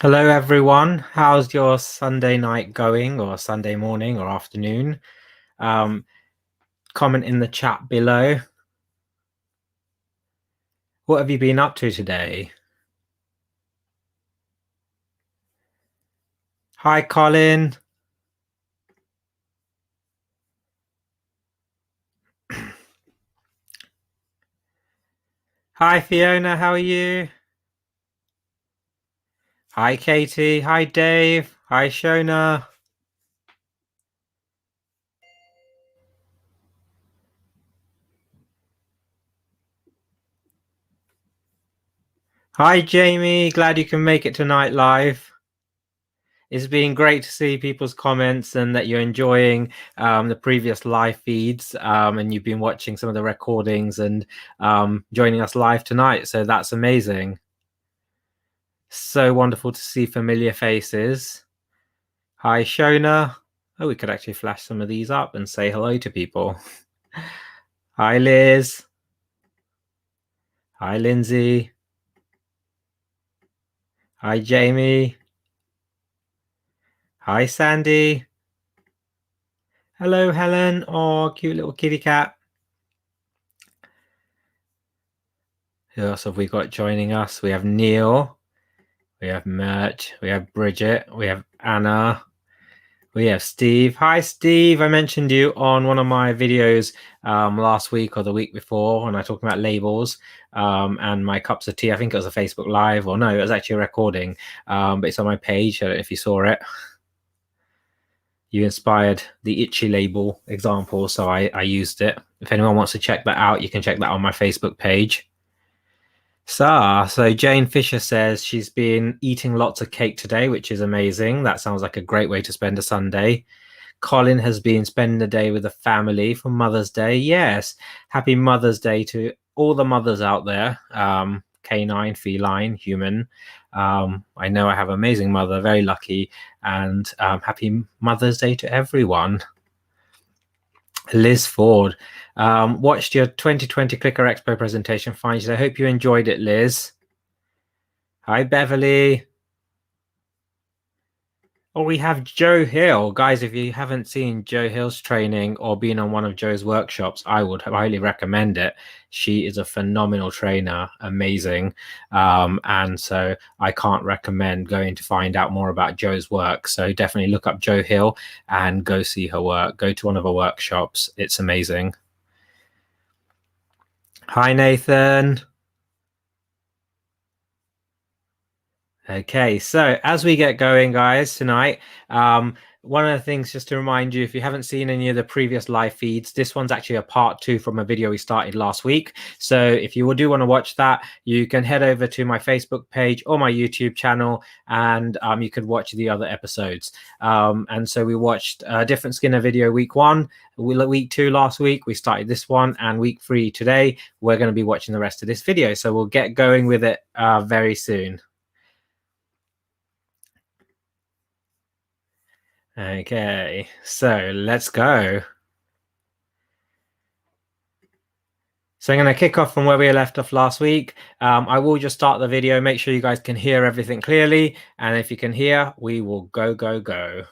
Hello, everyone. How's your Sunday night going, or Sunday morning, or afternoon? Um, Comment in the chat below. What have you been up to today? Hi, Colin. Hi, Fiona. How are you? Hi, Katie. Hi, Dave. Hi, Shona. Hi, Jamie. Glad you can make it tonight live. It's been great to see people's comments and that you're enjoying the previous live feeds, and you've been watching some of the recordings and joining us live tonight. So that's amazing. So wonderful to see familiar faces. Hi, Shona. Oh, we could actually flash some of these up and say hello to people. Hi, Liz. Hi, Lindsay. Hi, Jamie. Hi, Sandy. Hello, Helen. Oh, cute little kitty cat. Who else have we got joining us? We have Neil. We have Mert. We have Bridget. We have Anna. We have Steve. Hi, Steve. I mentioned you on one of my videos last week or the week before when I talked about labels and my cups of tea. I think it was a Facebook Live, or no, it was actually a recording, but it's on my page. I don't know if you saw it. You inspired the itchy label example, so I used it. If anyone wants to check that out, you can check that on my Facebook page. So Jane Fisher says she's been eating lots of cake today, which is amazing. That sounds like a great way to spend a Sunday. Colin has been spending the day with the family for Mother's Day. Yes, happy Mother's Day to all the mothers out there, canine, feline, human. I know I have an amazing mother, very lucky, and happy Mother's Day to everyone. Liz Ford watched your 2020 Clicker Expo presentation. Fine. I hope you enjoyed it, Liz. Hi, Beverly. Oh, we have Joe Hill. Guys, if you haven't seen Joe Hill's training or been on one of Joe's workshops, I would highly recommend it. She is a phenomenal trainer, amazing. And so I can't recommend going to find out more about Joe's work. So definitely look up Joe Hill and go see her work. Go to one of her workshops. It's amazing. Hi, Nathan. Okay, so as we get going, guys, tonight, one of the things just to remind you, if you haven't seen any of the previous live feeds, this one's actually a part 2 from a video we started last week. So if you do want to watch that, you can head over to my Facebook page or my YouTube channel, and you could watch the other episodes. And so we watched a Different Skinner video week 1, week 2 last week. We started this one, and week 3 today. We're going to be watching the rest of this video. So we'll get going with it very soon. Okay, so let's go. So I'm going to kick off from where we left off last week. I will just start the video, make sure you guys can hear everything clearly. And if you can hear, we will go, go, go.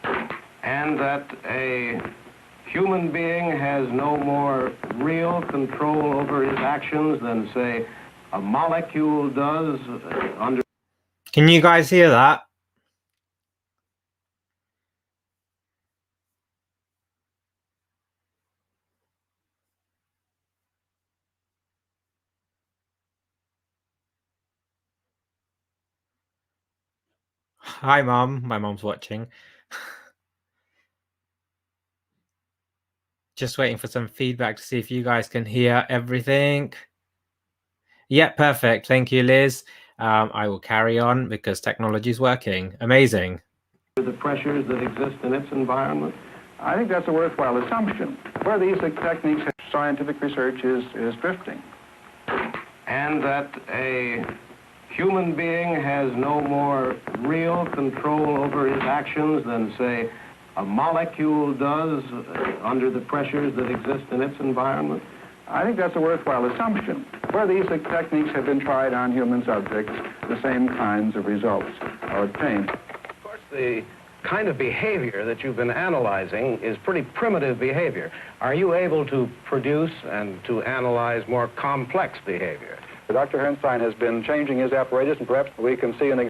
And that a human being has no more real control over his actions than, say, a molecule does under... Can you guys hear that? Hi, Mom. My mom's watching. Just waiting for some feedback to see if you guys can hear everything. Yeah, perfect. Thank you, Liz. I will carry on because technology is working. Amazing. The pressures that exist in its environment. I think that's a worthwhile assumption. Where these techniques, scientific research is drifting. And that a human being has no more real control over his actions than, say, a molecule does under the pressures that exist in its environment. I think that's a worthwhile assumption. Where these techniques have been tried on human subjects, the same kinds of results are obtained. Of course, the kind of behavior that you've been analyzing is pretty primitive behavior. Are you able to produce and to analyze more complex behavior? Dr. Herrnstein has been changing his apparatus, and perhaps we can see an.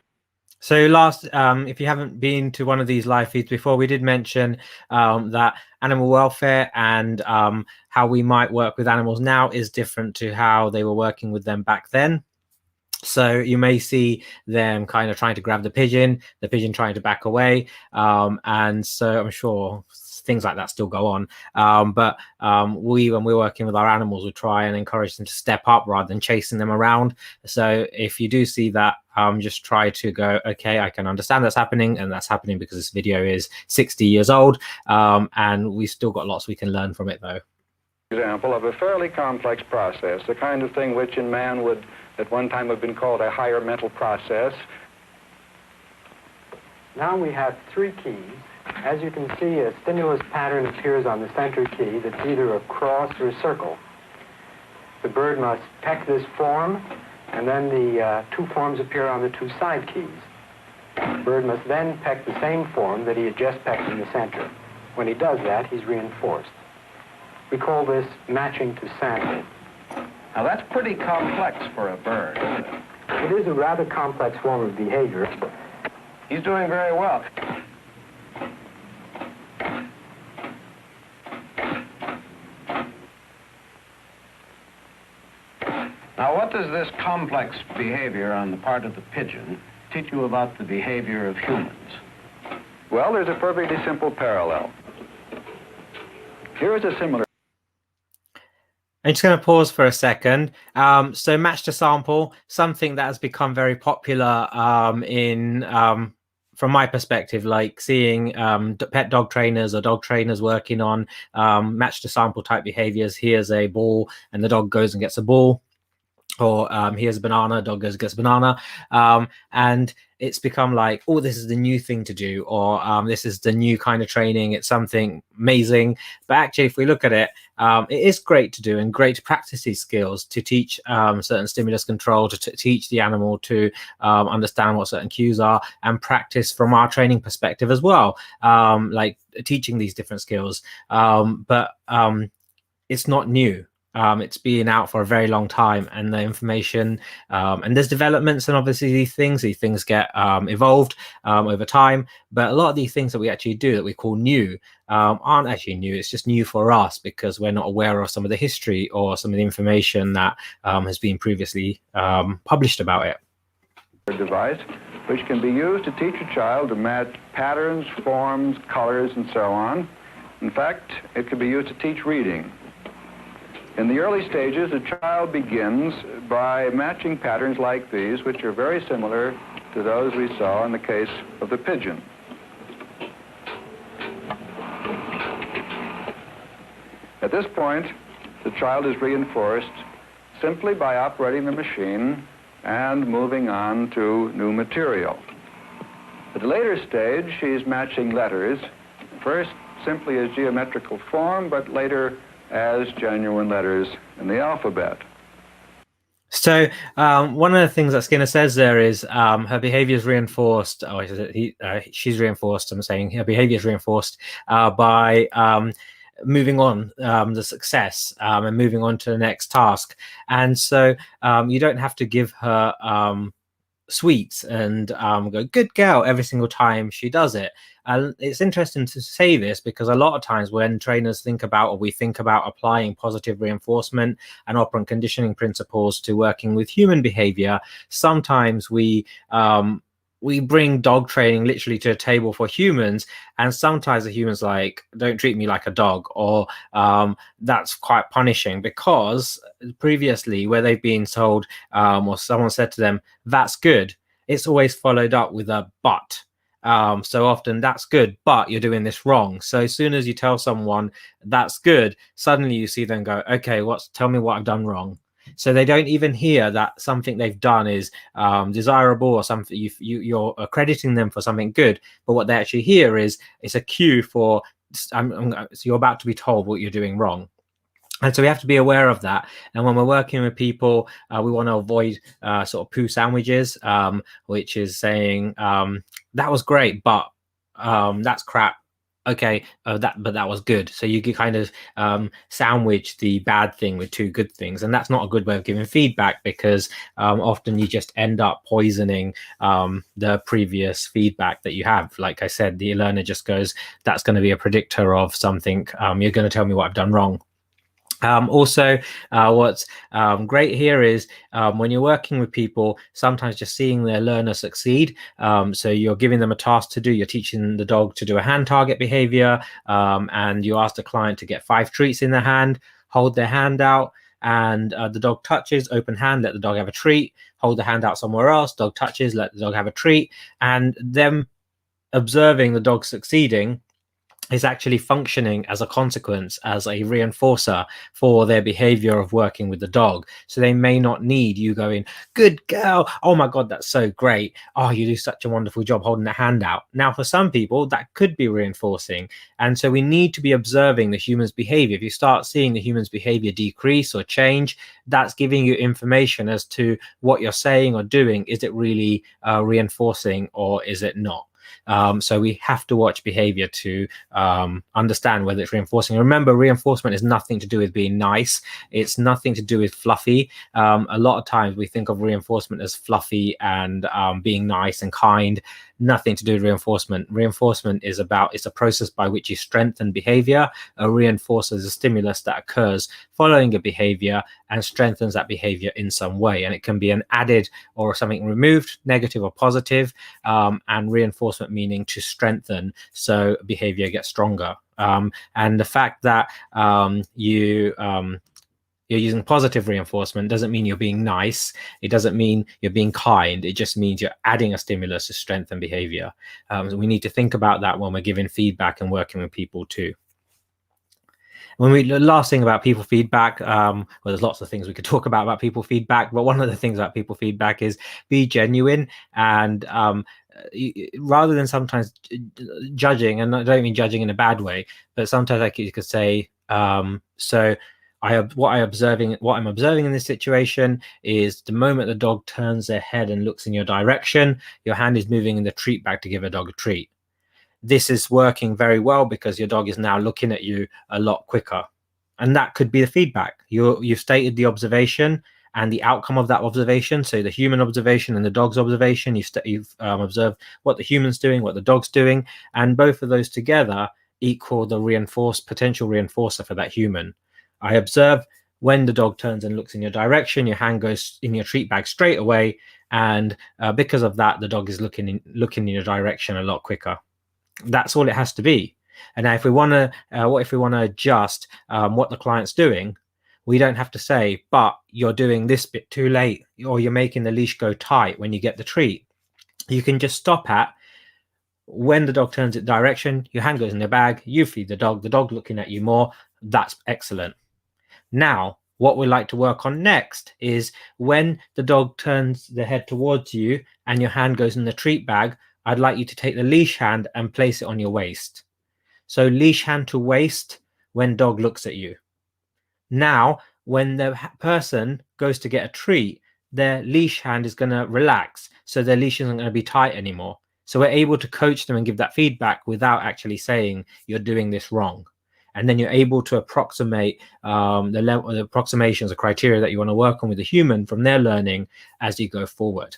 So last, if you haven't been to one of these live feeds before, we did mention that animal welfare and how we might work with animals now is different to how they were working with them back then. So you may see them kind of trying to grab the pigeon trying to back away. And so I'm sure things like that still go on. But when we're working with our animals, we try and encourage them to step up rather than chasing them around. So if you do see that, just try to go, okay, I can understand that's happening, and that's happening because this video is 60 years old. And we've still got lots we can learn from it, though. Example of a fairly complex process, the kind of thing which in man would at one time have been called a higher mental process. Now we have three keys. As you can see, a stimulus pattern appears on the center key that's either a cross or a circle. The bird must peck this form, and then the two forms appear on the two side keys. The bird must then peck the same form that he had just pecked in the center. When he does that, he's reinforced. We call this matching to sample. Now, that's pretty complex for a bird, isn't it? It is a rather complex form of behavior. He's doing very well. Now, what does this complex behavior on the part of the pigeon teach you about the behavior of humans? Well, there's a perfectly simple parallel. Here is a similar. I'm just going to pause for a second. So match to sample, something that has become very popular from my perspective, like seeing pet dog trainers or dog trainers working on match to sample type behaviors. Here's a ball and the dog goes and gets a ball. Or here's a banana, dog goes and gets a banana. And it's become like, oh, this is the new thing to do, or this is the new kind of training. It's something amazing. But actually, if we look at it, it is great to do and great to practice these skills, to teach certain stimulus control, to teach the animal to understand what certain cues are, and practice from our training perspective as well, like teaching these different skills. But it's not new. It's been out for a very long time, and the information and there's developments, and obviously these things get evolved over time. But a lot of these things that we actually do that we call new aren't actually new. It's just new for us because we're not aware of some of the history or some of the information that has been previously published about it. Device which can be used to teach a child to match patterns, forms, colors, and so on. In fact, it can be used to teach reading. In the early stages, a child begins by matching patterns like these, which are very similar to those we saw in the case of the pigeon. At this point, the child is reinforced simply by operating the machine and moving on to new material. At a later stage, she's matching letters, first simply as geometrical form, but later as genuine letters in the alphabet. So one of the things that Skinner says there is her behavior is reinforced, she's reinforced, I'm saying her behavior is reinforced by moving on, the success, and moving on to the next task. And so you don't have to give her sweets and go, good girl, every single time she does it. And it's interesting to say this because a lot of times when trainers think about, or we think about applying positive reinforcement and operant conditioning principles to working with human behavior, sometimes we bring dog training literally to a table for humans, and sometimes the humans like, don't treat me like a dog, or that's quite punishing, because previously where they've been told or someone said to them, that's good, it's always followed up with a but. So often, that's good, but you're doing this wrong. So as soon as you tell someone that's good, suddenly you see them go, okay, tell me what I've done wrong. So they don't even hear that something they've done is desirable, or something you're accrediting them for something good. But what they actually hear is it's a cue for so you're about to be told what you're doing wrong. And so we have to be aware of that. And when we're working with people, we want to avoid sort of poo sandwiches, which is saying, that was great, but that's crap. Okay, but that was good. So you can kind of sandwich the bad thing with two good things. And that's not a good way of giving feedback, because often you just end up poisoning the previous feedback that you have. Like I said, the learner just goes, that's going to be a predictor of something. You're going to tell me what I've done wrong. Also, what's great here is when you're working with people, sometimes just seeing their learner succeed. So you're giving them a task to do. You're teaching the dog to do a hand target behavior, and you ask the client to get 5 treats in their hand, hold their hand out, and the dog touches, open hand, let the dog have a treat, hold the hand out somewhere else, dog touches, let the dog have a treat. And them observing the dog succeeding is actually functioning as a consequence, as a reinforcer for their behavior of working with the dog. So they may not need you going, good girl, oh my God, that's so great, oh, you do such a wonderful job holding the hand out. Now, for some people, that could be reinforcing. And so we need to be observing the human's behavior. If you start seeing the human's behavior decrease or change, that's giving you information as to what you're saying or doing. Is it really reinforcing, or is it not? So we have to watch behavior to understand whether it's reinforcing. Remember, reinforcement is nothing to do with being nice. It's nothing to do with fluffy. A lot of times we think of reinforcement as fluffy and being nice and kind. Nothing to do with reinforcement. Reinforcement is it's a process by which you strengthen behavior. A reinforcer is a stimulus that occurs following a behavior and strengthens that behavior in some way. And it can be an added or something removed, negative or positive, and reinforcement meaning to strengthen, so behavior gets stronger. And the fact that you're using positive reinforcement doesn't mean you're being nice. It doesn't mean you're being kind. It just means you're adding a stimulus to strengthen behavior. So we need to think about that when we're giving feedback and working with people too. Last thing about people feedback, well, there's lots of things we could talk about people feedback, but one of the things about people feedback is be genuine. And rather than sometimes judging, and I don't mean judging in a bad way, but sometimes like you could say, so what I'm observing in this situation is the moment the dog turns their head and looks in your direction, your hand is moving in the treat bag to give a dog a treat. This is working very well because your dog is now looking at you a lot quicker. And that could be the feedback. You've stated the observation and the outcome of that observation. So the human observation and the dog's observation, you've observed what the human's doing, what the dog's doing, and both of those together equal the potential reinforcer for that human. I observe when the dog turns and looks in your direction, your hand goes in your treat bag straight away, and because of that, the dog is looking in your direction a lot quicker. That's all it has to be. And now, if we want to adjust what the client's doing, we don't have to say, but you're doing this bit too late, or you're making the leash go tight when you get the treat. You can just stop at when the dog turns its direction, your hand goes in the bag, you feed the dog looking at you more. That's excellent. Now, what we like to work on next is when the dog turns the head towards you and your hand goes in the treat bag, I'd like you to take the leash hand and place it on your waist. So leash hand to waist when dog looks at you. Now, when the person goes to get a treat, their leash hand is going to relax. So their leash isn't going to be tight anymore. So we're able to coach them and give that feedback without actually saying you're doing this wrong. And then you're able to approximate the level of approximations or criteria that you want to work on with the human from their learning as you go forward.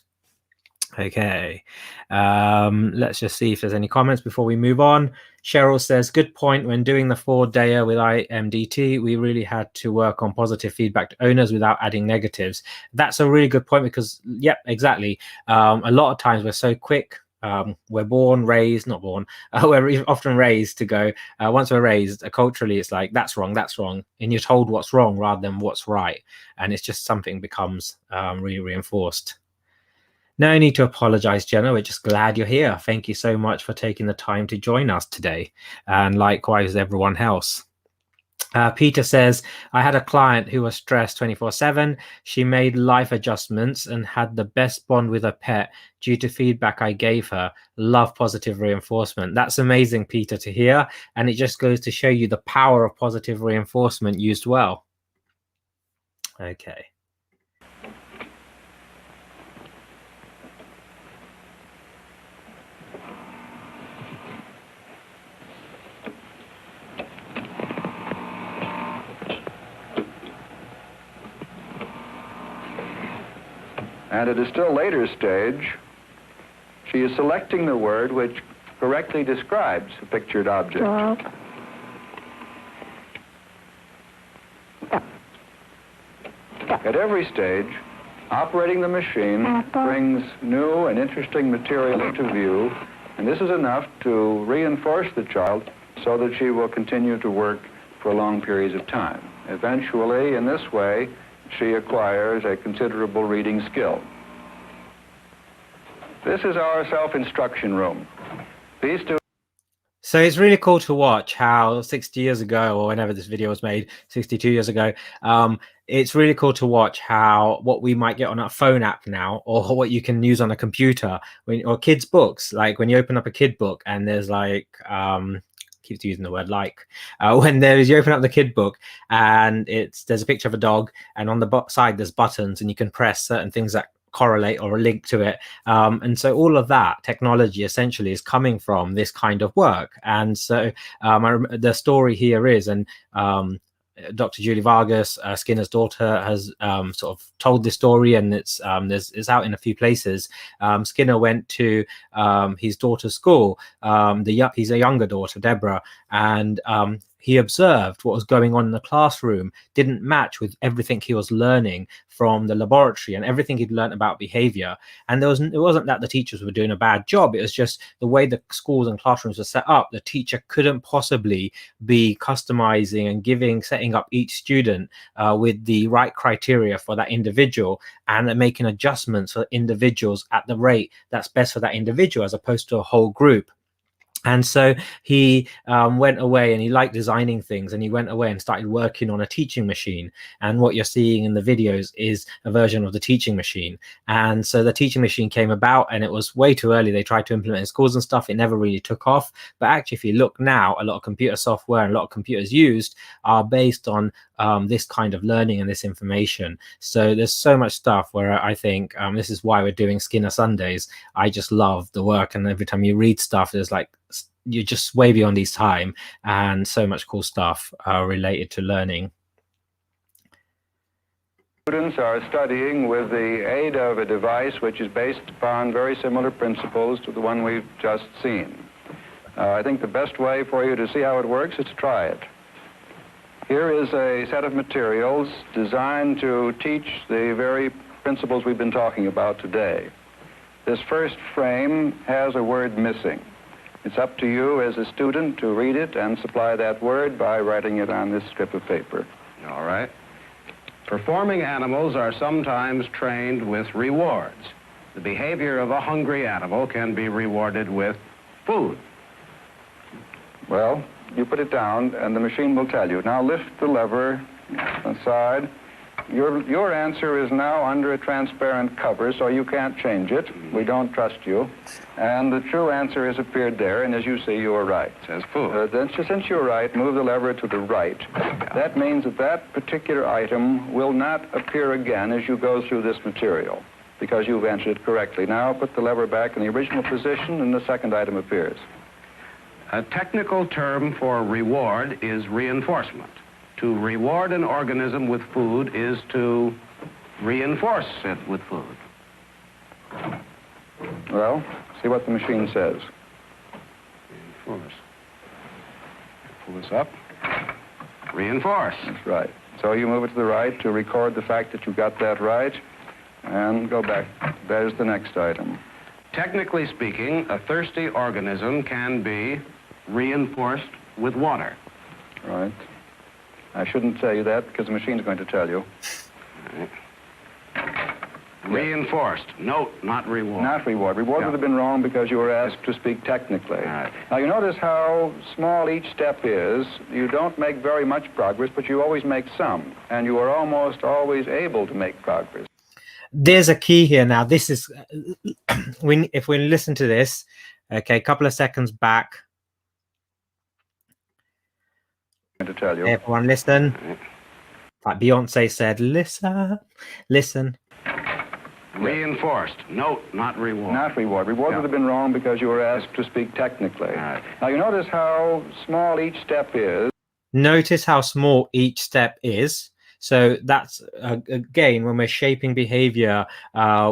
Okay, let's just see if there's any comments before we move on. Cheryl says, good point. When doing the 4-dayer with IMDT, we really had to work on positive feedback to owners without adding negatives. That's a really good point because, yep, exactly. A lot of times we're so quick. We're we're often raised to go, once we're raised culturally, it's like, that's wrong. And you're told what's wrong rather than what's right. And it's just something becomes really reinforced. No need to apologize, Jenna. We're just glad you're here. Thank you so much for taking the time to join us today. And likewise, everyone else. Peter says, I had a client who was stressed 24/7. She made life adjustments and had the best bond with her pet due to feedback I gave her. Love positive reinforcement. That's amazing, Peter, to hear. And it just goes to show you the power of positive reinforcement used well. Okay. And at a still later stage, she is selecting the word which correctly describes a pictured object. At every stage, operating the machine brings new and interesting material into view, and this is enough to reinforce the child so that she will continue to work for long periods of time. Eventually, in this way, she acquires a considerable reading skill. This is our self-instruction room. These two. So it's really cool to watch how 60 years ago, or whenever this video was made, 62 years ago, it's really cool to watch how what we might get on a phone app now, or what you can use on a computer, or kids' books. Like when you open up a kid book and there's like, keeps using the word like, when you open up the kid book and there's a picture of a dog, and on the side there's buttons, and you can press certain things that correlate or a link to it, and so all of that technology essentially is coming from this kind of work. And so the story here is, and Dr. Julie Vargas, Skinner's daughter, has sort of told this story, and it's out in a few places. Skinner went to his daughter's school. He's a younger daughter, Deborah, and he observed what was going on in the classroom didn't match with everything he was learning from the laboratory and everything he'd learned about behavior. And it wasn't that the teachers were doing a bad job. It was just the way the schools and classrooms were set up. The teacher couldn't possibly be customizing and setting up each student with the right criteria for that individual, and making adjustments for individuals at the rate that's best for that individual, as opposed to a whole group. And so he went away, and he liked designing things, and he went away and started working on a teaching machine. And what you're seeing in the videos is a version of the teaching machine. And so the teaching machine came about, and it was way too early. They tried to implement it in schools and stuff. It never really took off. But actually, if you look now, a lot of computer software and a lot of computers used are based on this kind of learning and this information. So there's so much stuff where I think this is why we're doing Skinner Sundays. I just love the work, and every time you read stuff, there's like, you're just way beyond his time, and so much cool stuff related to learning. Students are studying with the aid of a device which is based upon very similar principles to the one we've just seen. I think the best way for you to see how it works is to try it. Here is a set of materials designed to teach the very principles we've been talking about today. This first frame has a word missing. It's up to you as a student to read it and supply that word by writing it on this strip of paper. All right. Performing animals are sometimes trained with rewards. The behavior of a hungry animal can be rewarded with food. Well, you put it down, and the machine will tell you. Now lift the lever aside. Your answer is now under a transparent cover, so you can't change it. We don't trust you. And the true answer has appeared there, and as you see, you are right. It says food. Then, since you're right, move the lever to the right. That means that that particular item will not appear again as you go through this material, because you've answered it correctly. Now put the lever back in the original position, and the second item appears. A technical term for reward is reinforcement. To reward an organism with food is to reinforce it with food. Well, see what the machine says. Reinforce. Pull this up. Reinforce. That's right. So you move it to the right to record the fact that you got that right, and go back. There's the next item. Technically speaking, a thirsty organism can be reinforced with water. Right. I shouldn't tell you that because the machine's going to tell you. Right. Reinforced. Note, not reward. Not reward. Reward would have been wrong because you were asked to speak technically. Right. Now, you notice how small each step is. You don't make very much progress, but you always make some. And you are almost always able to make progress. There's a key here now. This is, if we listen to this, okay, a couple of seconds back. To tell you. Everyone listen. Like Beyonce said, listen, listen. Reinforced. Note, not reward. Not reward. Reward would have been wrong because you were asked to speak technically. Right. Now, you notice how small each step is. Notice how small each step is. So that's, again, when we're shaping behavior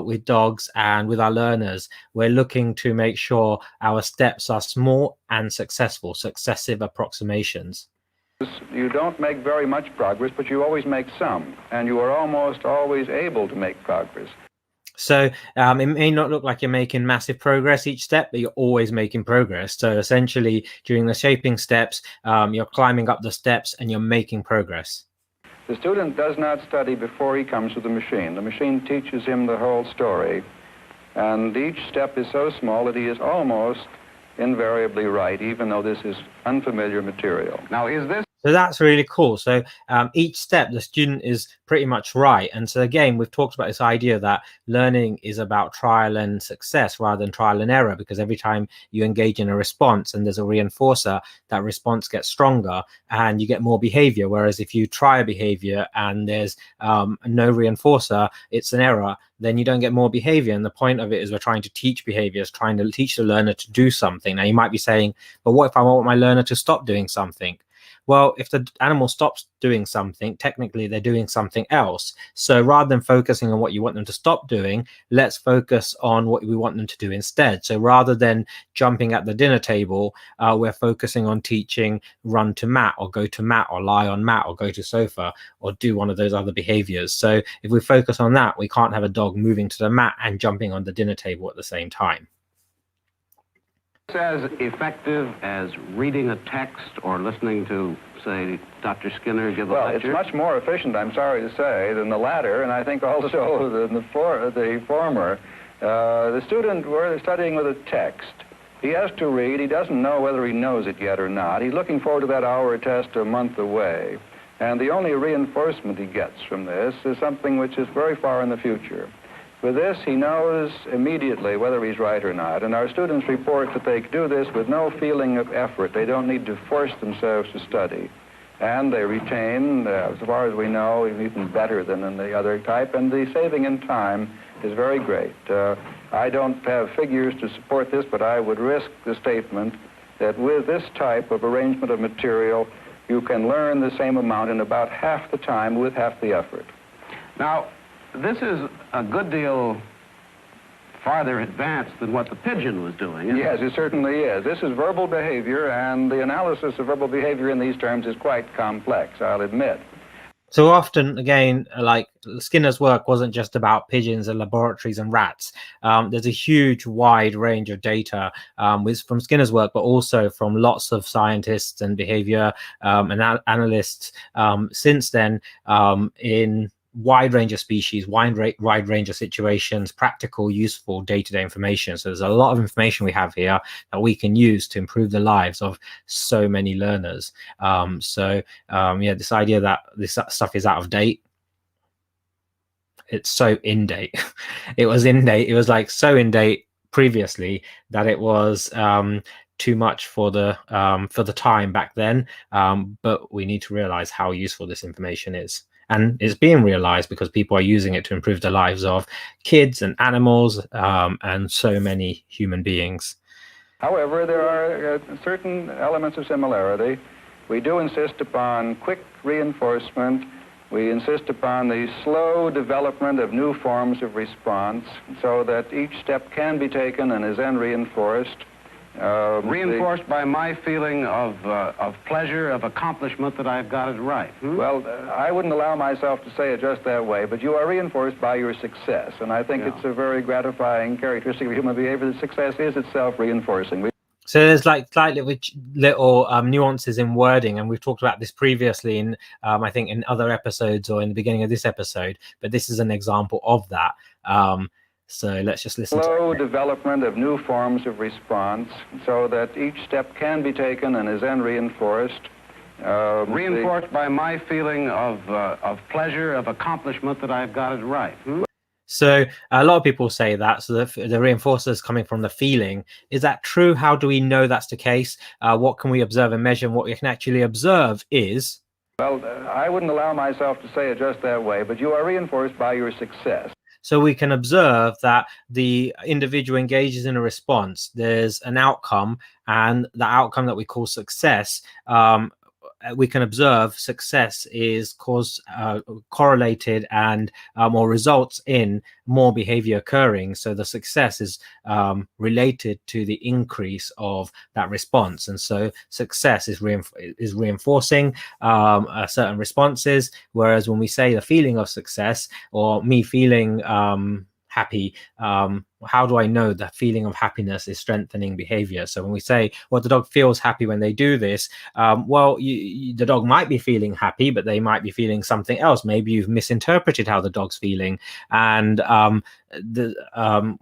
with dogs and with our learners, we're looking to make sure our steps are small and successful, successive approximations. You don't make very much progress, but you always make some, and you are almost always able to make progress. So it may not look like you're making massive progress each step, but you're always making progress. So essentially, during the shaping steps, you're climbing up the steps and you're making progress. The student does not study before he comes to the machine. The machine teaches him the whole story, and each step is so small that he is almost invariably right, even though this is unfamiliar material. Now, is this? So that's really cool. So each step, the student is pretty much right. And so again, we've talked about this idea that learning is about trial and success rather than trial and error, because every time you engage in a response and there's a reinforcer, that response gets stronger and you get more behavior. Whereas if you try a behavior and there's no reinforcer, it's an error, then you don't get more behavior. And the point of it is we're trying to teach behaviors, trying to teach the learner to do something. Now you might be saying, but what if I want my learner to stop doing something? Well, if the animal stops doing something, technically they're doing something else. So rather than focusing on what you want them to stop doing, let's focus on what we want them to do instead. So rather than jumping at the dinner table, we're focusing on teaching run to mat or go to mat or lie on mat or go to sofa or do one of those other behaviors. So if we focus on that, we can't have a dog moving to the mat and jumping on the dinner table at the same time. As effective as reading a text or listening to, say, Dr. Skinner give a lecture? Well, it's much more efficient, I'm sorry to say, than the latter, and I think also than the former. The student, we're studying with a text. He has to read. He doesn't know whether he knows it yet or not. He's looking forward to that hour test a month away. And the only reinforcement he gets from this is something which is very far in the future. With this, he knows immediately whether he's right or not. And our students report that they do this with no feeling of effort. They don't need to force themselves to study. And they retain, as far as we know, even better than in the other type. And the saving in time is very great. I don't have figures to support this, but I would risk the statement that with this type of arrangement of material, you can learn the same amount in about half the time with half the effort. Now, this is a good deal farther advanced than what the pigeon was doing, isn't Yes, it certainly is. This is verbal behavior, and the analysis of verbal behavior in these terms is quite complex, I'll admit. So often, again, like Skinner's work wasn't just about pigeons and laboratories and rats. There's a huge wide range of data from Skinner's work, but also from lots of scientists and behavior analysts since then in wide range of species, wide range of situations, practical, useful day-to-day information. So there's a lot of information we have here that we can use to improve the lives of so many learners. Yeah, this idea that this stuff is out of date, it's so in date. It was in date. It was like so in date previously that it was too much for the time back then. But we need to realize how useful this information is. And it's being realized because people are using it to improve the lives of kids and animals and so many human beings. However, there are certain elements of similarity. We do insist upon quick reinforcement. We insist upon the slow development of new forms of response so that each step can be taken and is then reinforced. Reinforced by my feeling of pleasure, of accomplishment that I've got it right. Well, I wouldn't allow myself to say it just that way, but you are reinforced by your success, and I think it's a very gratifying characteristic of human behavior that success is itself reinforcing. So there's like slightly little nuances in wording, and we've talked about this previously in, I think, in other episodes or in the beginning of this episode, but this is an example of that. So let's just listen. Slow development of new forms of response so that each step can be taken and is then reinforced. Reinforced by my feeling of pleasure, of accomplishment that I've got it right. So a lot of people say that. So the reinforcer is coming from the feeling. Is that true? How do we know that's the case? What can we observe and measure? And what we can actually observe is Well, I wouldn't allow myself to say it just that way, but you are reinforced by your success. So we can observe that the individual engages in a response. There's an outcome, and the outcome that we call success, we can observe success is correlated and or results in more behavior occurring. So the success is related to the increase of that response, and so success is reinforcing certain responses. Whereas when we say the feeling of success, or me feeling happy, how do I know that feeling of happiness is strengthening behavior? So when we say, well, the dog feels happy when they do this, well, the dog might be feeling happy, but they might be feeling something else. Maybe you've misinterpreted how the dog's feeling, and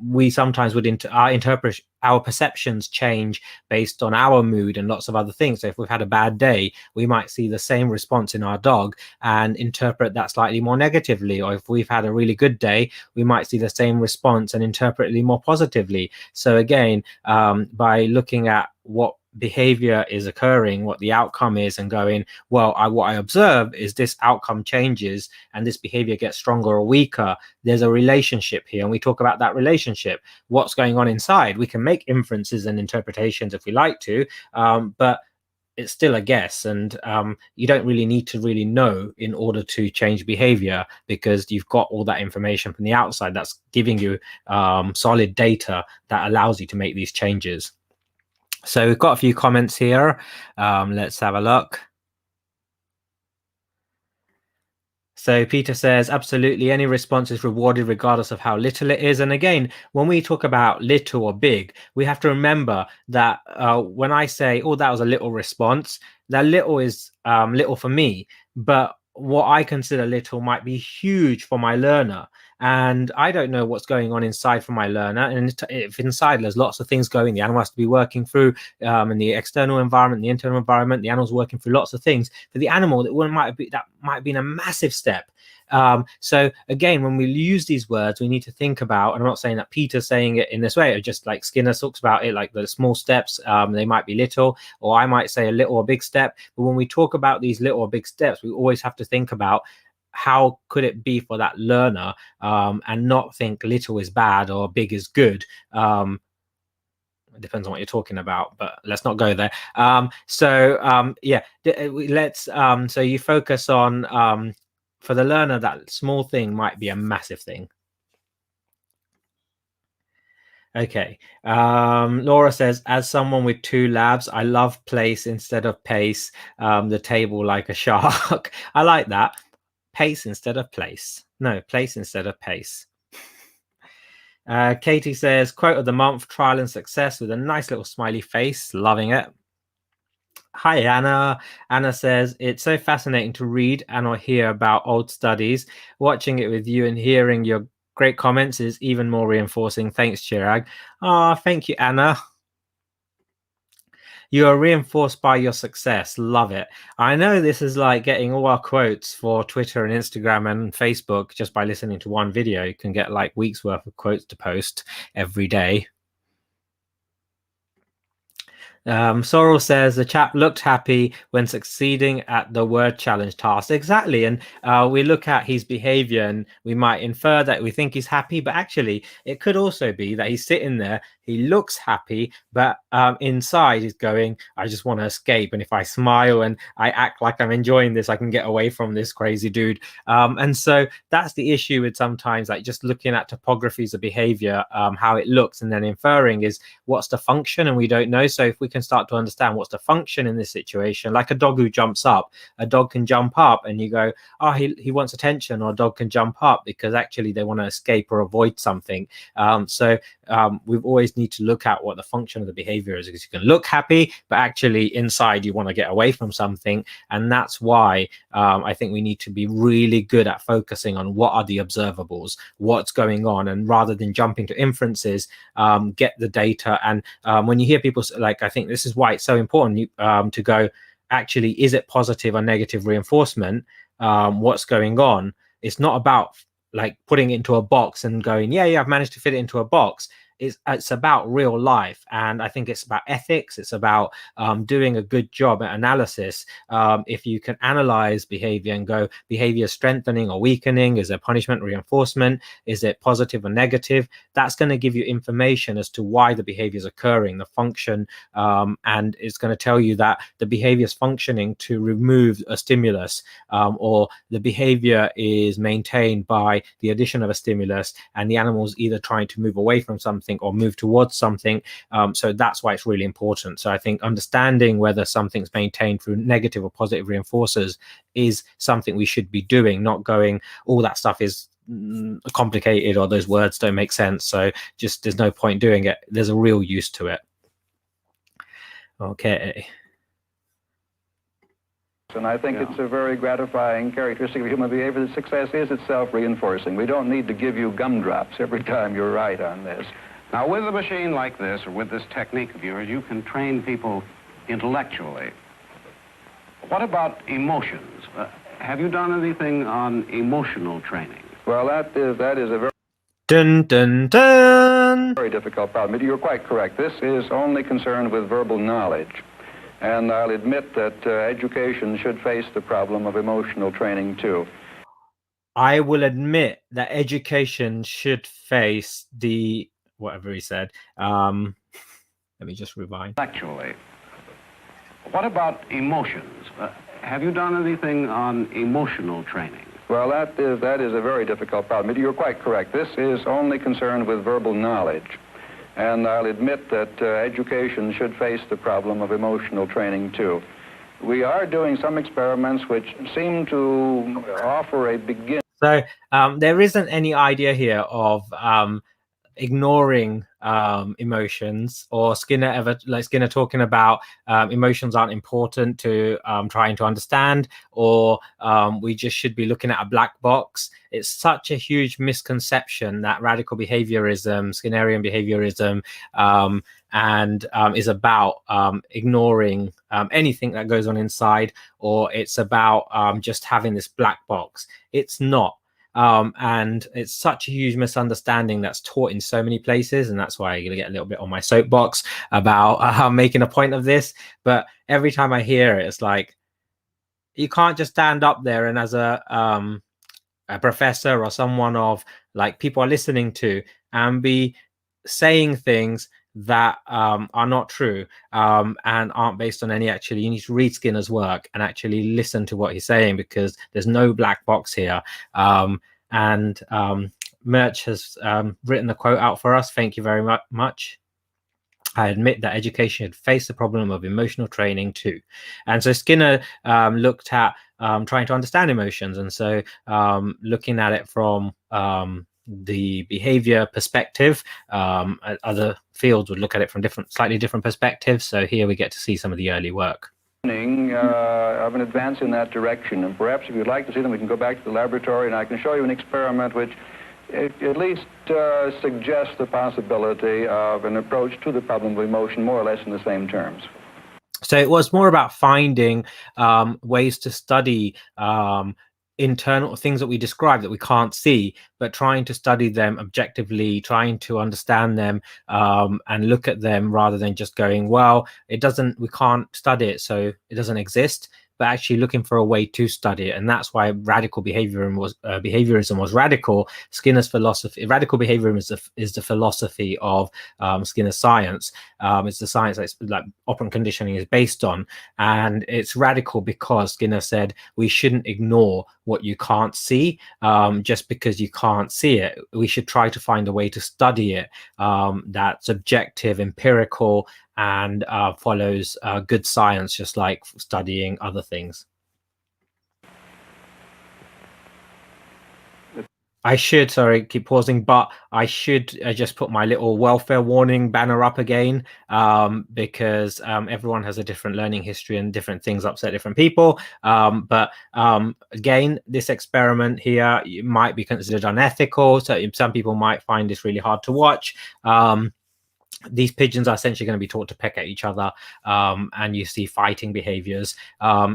we sometimes would interpret our perceptions change based on our mood and lots of other things. So if we've had a bad day, we might see the same response in our dog and interpret that slightly more negatively. Or if we've had a really good day, we might see the same response and interpret it more positively. So again, by looking at what behavior is occurring, what the outcome is, and going, well, what I observe is this outcome changes and this behavior gets stronger or weaker. There's a relationship here, and we talk about that relationship. What's going on inside? We can make inferences and interpretations if we like to, but it's still a guess, and you don't really need to really know in order to change behavior, because you've got all that information from the outside that's giving you solid data that allows you to make these changes. So we've got a few comments here. Let's have a look. So Peter says, absolutely, any response is rewarded regardless of how little it is. And again, when we talk about little or big, we have to remember that when I say, oh, that was a little response, that little is little for me. But what I consider little might be huge for my learner. And I don't know what's going on inside for my learner. And if inside there's lots of things going, the animal has to be working through in the external environment, the internal environment, the animal's working through lots of things. For the animal, that might have been a massive step. So again, when we use these words, we need to think about, and I'm not saying that Peter's saying it in this way, or just like Skinner talks about it, like the small steps, they might be little, or I might say a little or big step. But when we talk about these little or big steps, we always have to think about how could it be for that learner, and not think little is bad or big is good. It depends on what you're talking about, but let's not go there. Yeah, let's so you focus on for the learner, that small thing might be a massive thing. Okay. Laura says, as someone with 2 labs, I love place instead of pace, the table like a shark. I like that. Pace instead of place. No, place instead of pace. Katie says, quote of the month, trial and success, with a nice little smiley face. Loving it. Hi, Anna. Anna says, it's so fascinating to read and or hear about old studies. Watching it with you and hearing your great comments is even more reinforcing. Thanks, Chirag. Oh, thank you, Anna. You are reinforced by your success. Love it. I know this is like getting all our quotes for Twitter and Instagram and Facebook just by listening to one video. You can get like weeks worth of quotes to post every day. Sorrel says, the chap looked happy when succeeding at the word challenge task. Exactly. And we look at his behavior and we might infer that we think he's happy, but actually it could also be that he's sitting there, he looks happy, but inside he's going, I just want to escape. And if I smile and I act like I'm enjoying this, I can get away from this crazy dude. And so that's the issue with sometimes like just looking at topographies of behavior, how it looks, and then inferring is what's the function, and we don't know. So if we can start to understand what's the function in this situation, like a dog who jumps up, a dog can jump up and you go, oh, he wants attention, or a dog can jump up because actually they want to escape or avoid something. We've always need to look at what the function of the behavior is, because you can look happy, but actually inside you want to get away from something. And that's why I think we need to be really good at focusing on what are the observables, what's going on, and rather than jumping to inferences, get the data. And when you hear people like, I think this is why it's so important to go, actually, is it positive or negative reinforcement? What's going on? It's not about like putting it into a box and going, yeah, I've managed to fit it into a box. it's about real life, and I think it's about ethics. It's about doing a good job at analysis. If you can analyze behavior and go, behavior strengthening or weakening, is it punishment, reinforcement, is it positive or negative, that's going to give you information as to why the behavior is occurring, the function, and it's going to tell you that the behavior is functioning to remove a stimulus, or the behavior is maintained by the addition of a stimulus, and the animal's either trying to move away from something or move towards something. So that's why it's really important. So I think understanding whether something's maintained through negative or positive reinforcers is something we should be doing, not going, all that stuff is complicated or those words don't make sense, so just there's no point doing it. There's a real use to it. Okay. And I think it's a very gratifying characteristic of human behavior that success is itself reinforcing. We don't need to give you gumdrops every time you're right on this. Now, with a machine like this, or with this technique of yours, you can train people intellectually. What about emotions? Have you done anything on emotional training? Well, that is a very Dun dun dun. very difficult problem. You're quite correct. This is only concerned with verbal knowledge. And I'll admit that education should face the problem of emotional training, too. I will admit that education should face the, whatever he said. Let me just rewind. Actually, what about emotions? Have you done anything on emotional training? Well, that is a very difficult problem. You're quite correct. This is only concerned with verbal knowledge. And I'll admit that education should face the problem of emotional training, too. We are doing some experiments which seem to offer a beginning. So there isn't any idea here of ignoring emotions, or Skinner talking about emotions aren't important to trying to understand, or we just should be looking at a black box. It's such a huge misconception that radical behaviorism, Skinnerian behaviorism, and is about ignoring anything that goes on inside, or it's about just having this black box. It's not. And it's such a huge misunderstanding that's taught in so many places, and that's why I'm gonna get a little bit on my soapbox about making a point of this. But every time I hear it, it's like, you can't just stand up there and as a professor or someone of like people are listening to and be saying things that are not true and aren't based on any. Actually, you need to read Skinner's work and actually listen to what he's saying, because there's no black box here. And Murch has written the quote out for us. Thank you very much. I admit that education should face the problem of emotional training too. And so Skinner looked at trying to understand emotions, and so looking at it from the behavior perspective. Other fields would look at it from slightly different perspectives. So here we get to see some of the early work. Of an advance in that direction, and perhaps if you'd like to see them, we can go back to the laboratory and I can show you an experiment which at least suggests the possibility of an approach to the problem of emotion more or less in the same terms. So it was more about finding ways to study internal things that we describe that we can't see, but trying to study them objectively, trying to understand them and look at them rather than just going, well, we can't study it, so it doesn't exist, but actually looking for a way to study it. And that's why radical behaviorism was radical. Skinner's philosophy, radical behaviorism is the philosophy of Skinner's science. It's the science that like operant conditioning is based on, and it's radical because Skinner said we shouldn't ignore what you can't see just because you can't see it. We should try to find a way to study it that's objective, empirical, and follows good science, just like studying other things. I should, sorry, keep pausing, but I should just put my little welfare warning banner up again, because everyone has a different learning history and different things upset different people. But again, this experiment here might be considered unethical. So some people might find this really hard to watch. these pigeons are essentially going to be taught to peck at each other, and you see fighting behaviors.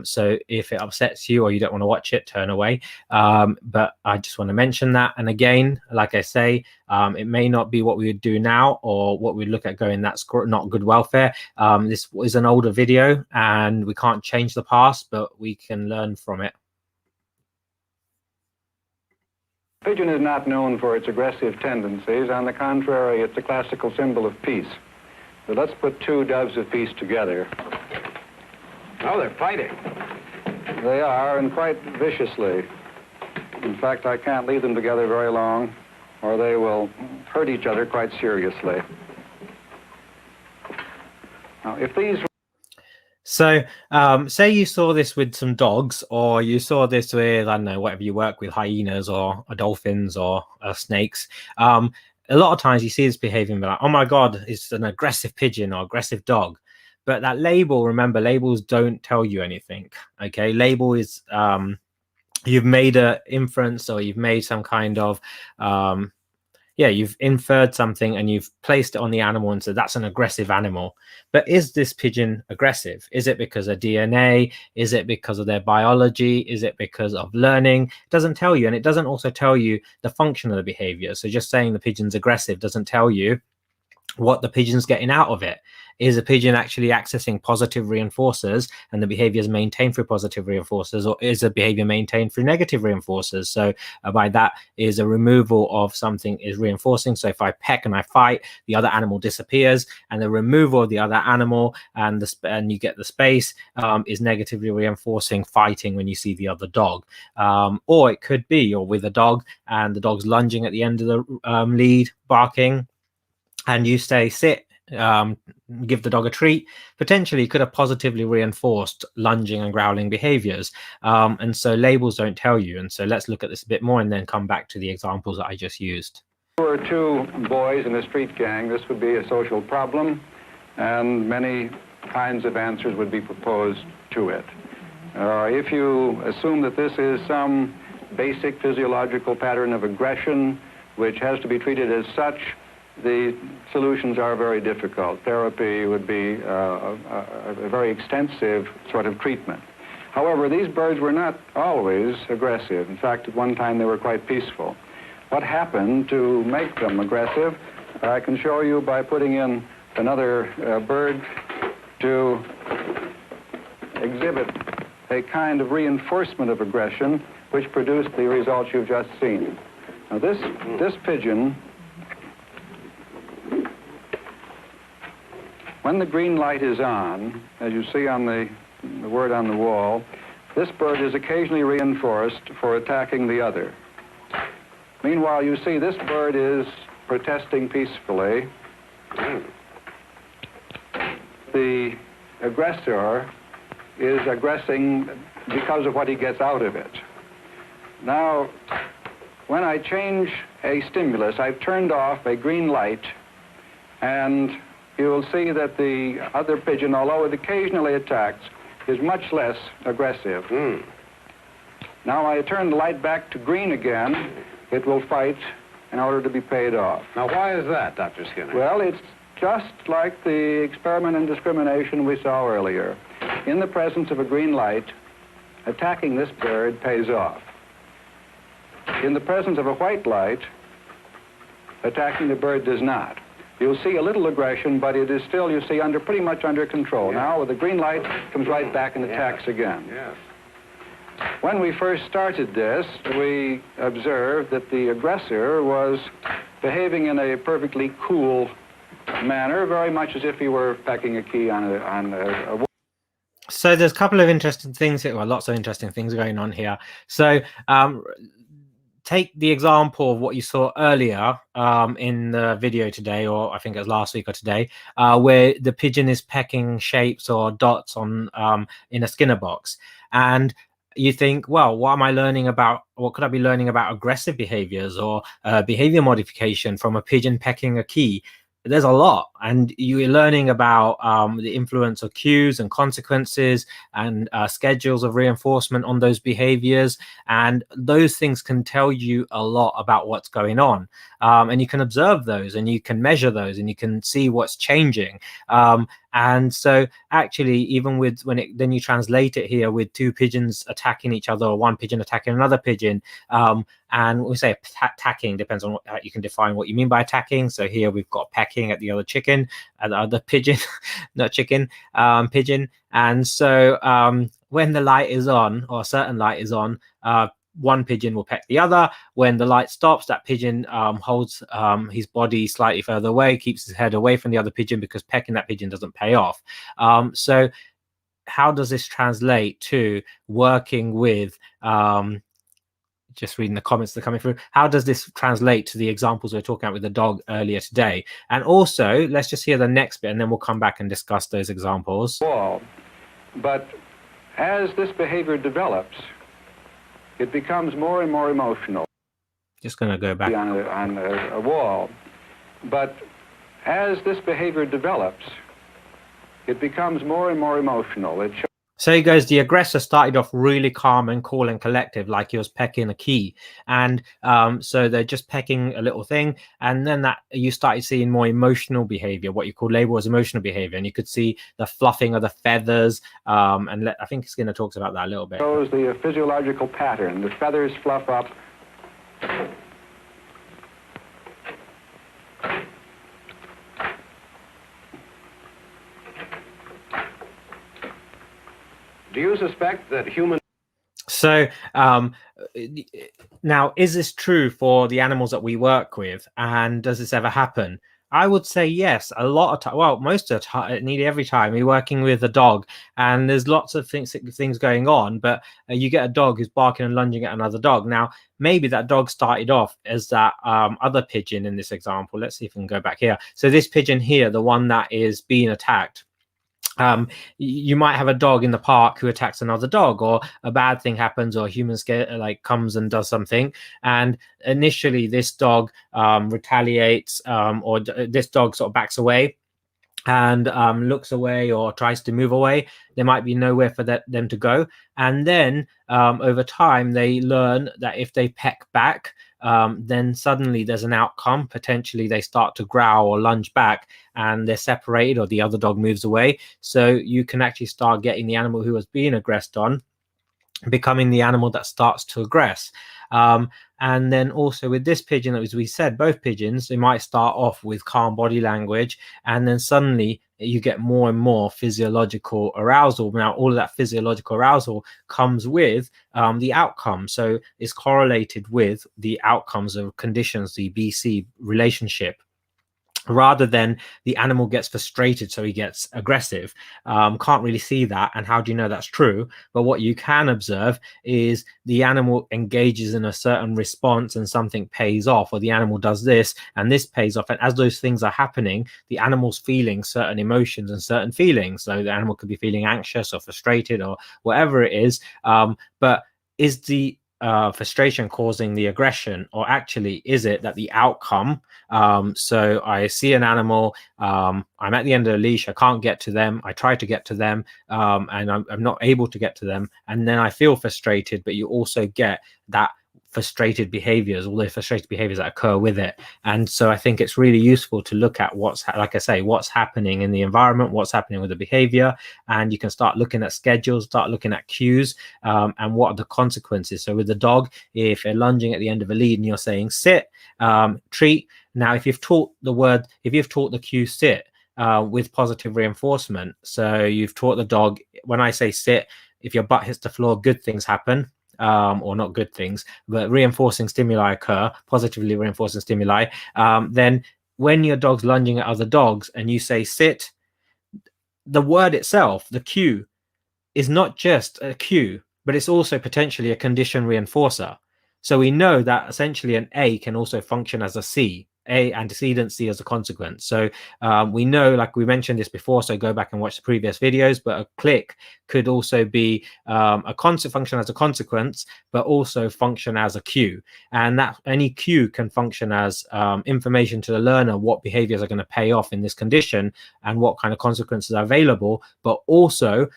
So if it upsets you or you don't want to watch it, turn away. But I just want to mention that. And again, like I say, it may not be what we would do now or what we look at going, that's not good welfare. This is an older video and we can't change the past, but we can learn from it. Pigeon is not known for its aggressive tendencies. On the contrary, it's a classical symbol of peace. So let's put two doves of peace together. Oh, they're fighting. They are, and quite viciously. In fact, I can't leave them together very long, or they will hurt each other quite seriously. Now, if these... So say you saw this with some dogs, or you saw this with, I don't know, whatever you work with, hyenas or dolphins or snakes. A lot of times you see this behavior and be like, oh my God, it's an aggressive pigeon or aggressive dog. But that label, remember, labels don't tell you anything. Okay, label is, you've made an inference, or you've made some kind of, you've inferred something and you've placed it on the animal and said that's an aggressive animal. But is this pigeon aggressive? Is it because of DNA? Is it because of their biology? Is it because of learning? It doesn't tell you. And it doesn't also tell you the function of the behavior. So just saying the pigeon's aggressive doesn't tell you what the pigeon's getting out of it. Is a pigeon actually accessing positive reinforcers and the behavior is maintained through positive reinforcers, or is the behavior maintained through negative reinforcers? So by that is a removal of something is reinforcing. So if I peck and I fight, the other animal disappears, and the removal of the other animal and you get the space is negatively reinforcing fighting when you see the other dog. Or it could be you're with a dog and the dog's lunging at the end of the lead, barking, and you say sit, give the dog a treat, potentially could have positively reinforced lunging and growling behaviors. And so labels don't tell you. And so let's look at this a bit more and then come back to the examples that I just used. If there were two boys in a street gang, this would be a social problem, and many kinds of answers would be proposed to it. If you assume that this is some basic physiological pattern of aggression which has to be treated as such, the solutions are very difficult. Therapy would be a very extensive sort of treatment. However, these birds were not always aggressive. In fact, at one time they were quite peaceful. What happened to make them aggressive, I can show you by putting in another bird to exhibit a kind of reinforcement of aggression which produced the results you've just seen. Now this pigeon, when the green light is on, as you see on the word on the wall, this bird is occasionally reinforced for attacking the other. Meanwhile, you see this bird is protesting peacefully. The aggressor is aggressing because of what he gets out of it. Now, when I change a stimulus, I've turned off a green light, and you will see that the other pigeon, although it occasionally attacks, is much less aggressive. Now I turn the light back to green again, it will fight in order to be paid off. Now, why is that, Dr. Skinner? Well, it's just like the experiment in discrimination we saw earlier. In the presence of a green light, attacking this bird pays off. In the presence of a white light, attacking the bird does not. You'll see a little aggression, but it is still, you see, pretty much under control. Yeah. Now, with the green light, comes right back and attacks again. Yes. When we first started this, we observed that the aggressor was behaving in a perfectly cool manner, very much as if he were pecking a key on a So there's a couple of interesting things here, well, lots of interesting things going on here. So take the example of what you saw earlier in the video today, or I think it was last week or today, where the pigeon is pecking shapes or dots on in a Skinner box. And you think, well, what am I learning about? What could I be learning about aggressive behaviors or behavior modification from a pigeon pecking a key? there's a lot, and you're learning about the influence of cues and consequences and schedules of reinforcement on those behaviors, and those things can tell you a lot about what's going on, and you can observe those and you can measure those and you can see what's changing. And so actually, even with then you translate it here with two pigeons attacking each other, or one pigeon attacking another pigeon, and we say attacking depends on what you can define what you mean by attacking. So here we've got pecking at the other chicken, at the other pigeon, not chicken, pigeon. And so when the light is on, or a certain light is on, one pigeon will peck the other. When the light stops, that pigeon holds his body slightly further away, keeps his head away from the other pigeon, because pecking that pigeon doesn't pay off. So how does this translate to working with, just reading the comments that are coming through, how does this translate to the examples we were talking about with the dog earlier today? And also, let's just hear the next bit, and then we'll come back and discuss those examples. But as this behavior develops, it becomes more and more emotional. Just going to go back on a wall. But as this behavior develops, it becomes more and more emotional. So he goes, the aggressor started off really calm and cool and collective, like he was pecking a key. And so they're just pecking a little thing. And then that you started seeing more emotional behavior, what you could label as emotional behavior. And you could see the fluffing of the feathers. And I think Skinner talks about that a little bit. Shows the physiological pattern. The feathers fluff up. Do you suspect that human... So now, is this true for the animals that we work with? And does this ever happen? I would say yes. A lot of time, well, most of the time, nearly every time, we're working with a dog, and there's lots of things going on. But you get a dog who's barking and lunging at another dog. Now, maybe that dog started off as that other pigeon in this example. Let's see if we can go back here. So this pigeon here, the one that is being attacked. You might have a dog in the park who attacks another dog, or a bad thing happens, or a human comes and does something, and initially this dog retaliates, or this dog sort of backs away and looks away or tries to move away. There might be nowhere for them to go, and then over time they learn that if they peck back, then suddenly there's an outcome. Potentially they start to growl or lunge back, and they're separated, or the other dog moves away. So you can actually start getting the animal who was being aggressed on becoming the animal that starts to aggress. And then also with this pigeon, as we said, both pigeons, they might start off with calm body language, and then suddenly you get more and more physiological arousal. Now, all of that physiological arousal comes with the outcome. So it's correlated with the outcomes of conditions, the BC relationship, rather than the animal gets frustrated, so he gets aggressive. Can't really see that. And how do you know that's true? But what you can observe is the animal engages in a certain response and something pays off, or the animal does this and this pays off. And as those things are happening, the animal's feeling certain emotions and certain feelings. So the animal could be feeling anxious or frustrated or whatever it is. But is the frustration causing the aggression, or actually is it that the outcome, so I see an animal, I'm at the end of the leash, I can't get to them, I try to get to them, and I'm not able to get to them, and then I feel frustrated. But you also get that frustrated behaviors, all the frustrated behaviors that occur with it. And so I think it's really useful to look at what's, like I say, what's happening in the environment, what's happening with the behavior, and you can start looking at schedules, start looking at cues, and what are the consequences. So with the dog, if they're lunging at the end of a lead and you're saying sit, treat. Now, if you've taught the cue sit with positive reinforcement, so you've taught the dog, when I say sit, if your butt hits the floor, good things happen. Or not good things, but reinforcing stimuli occur, positively reinforcing stimuli. Then when your dog's lunging at other dogs and you say sit, the word itself, the cue, is not just a cue, but it's also potentially a condition reinforcer. So we know that essentially an A can also function as a C. antecedent, C as a consequence. So we know, like we mentioned this before, so go back and watch the previous videos, but a click could also be a function as a consequence, but also function as a cue. And that any cue can function as information to the learner what behaviors are going to pay off in this condition and what kind of consequences are available, but also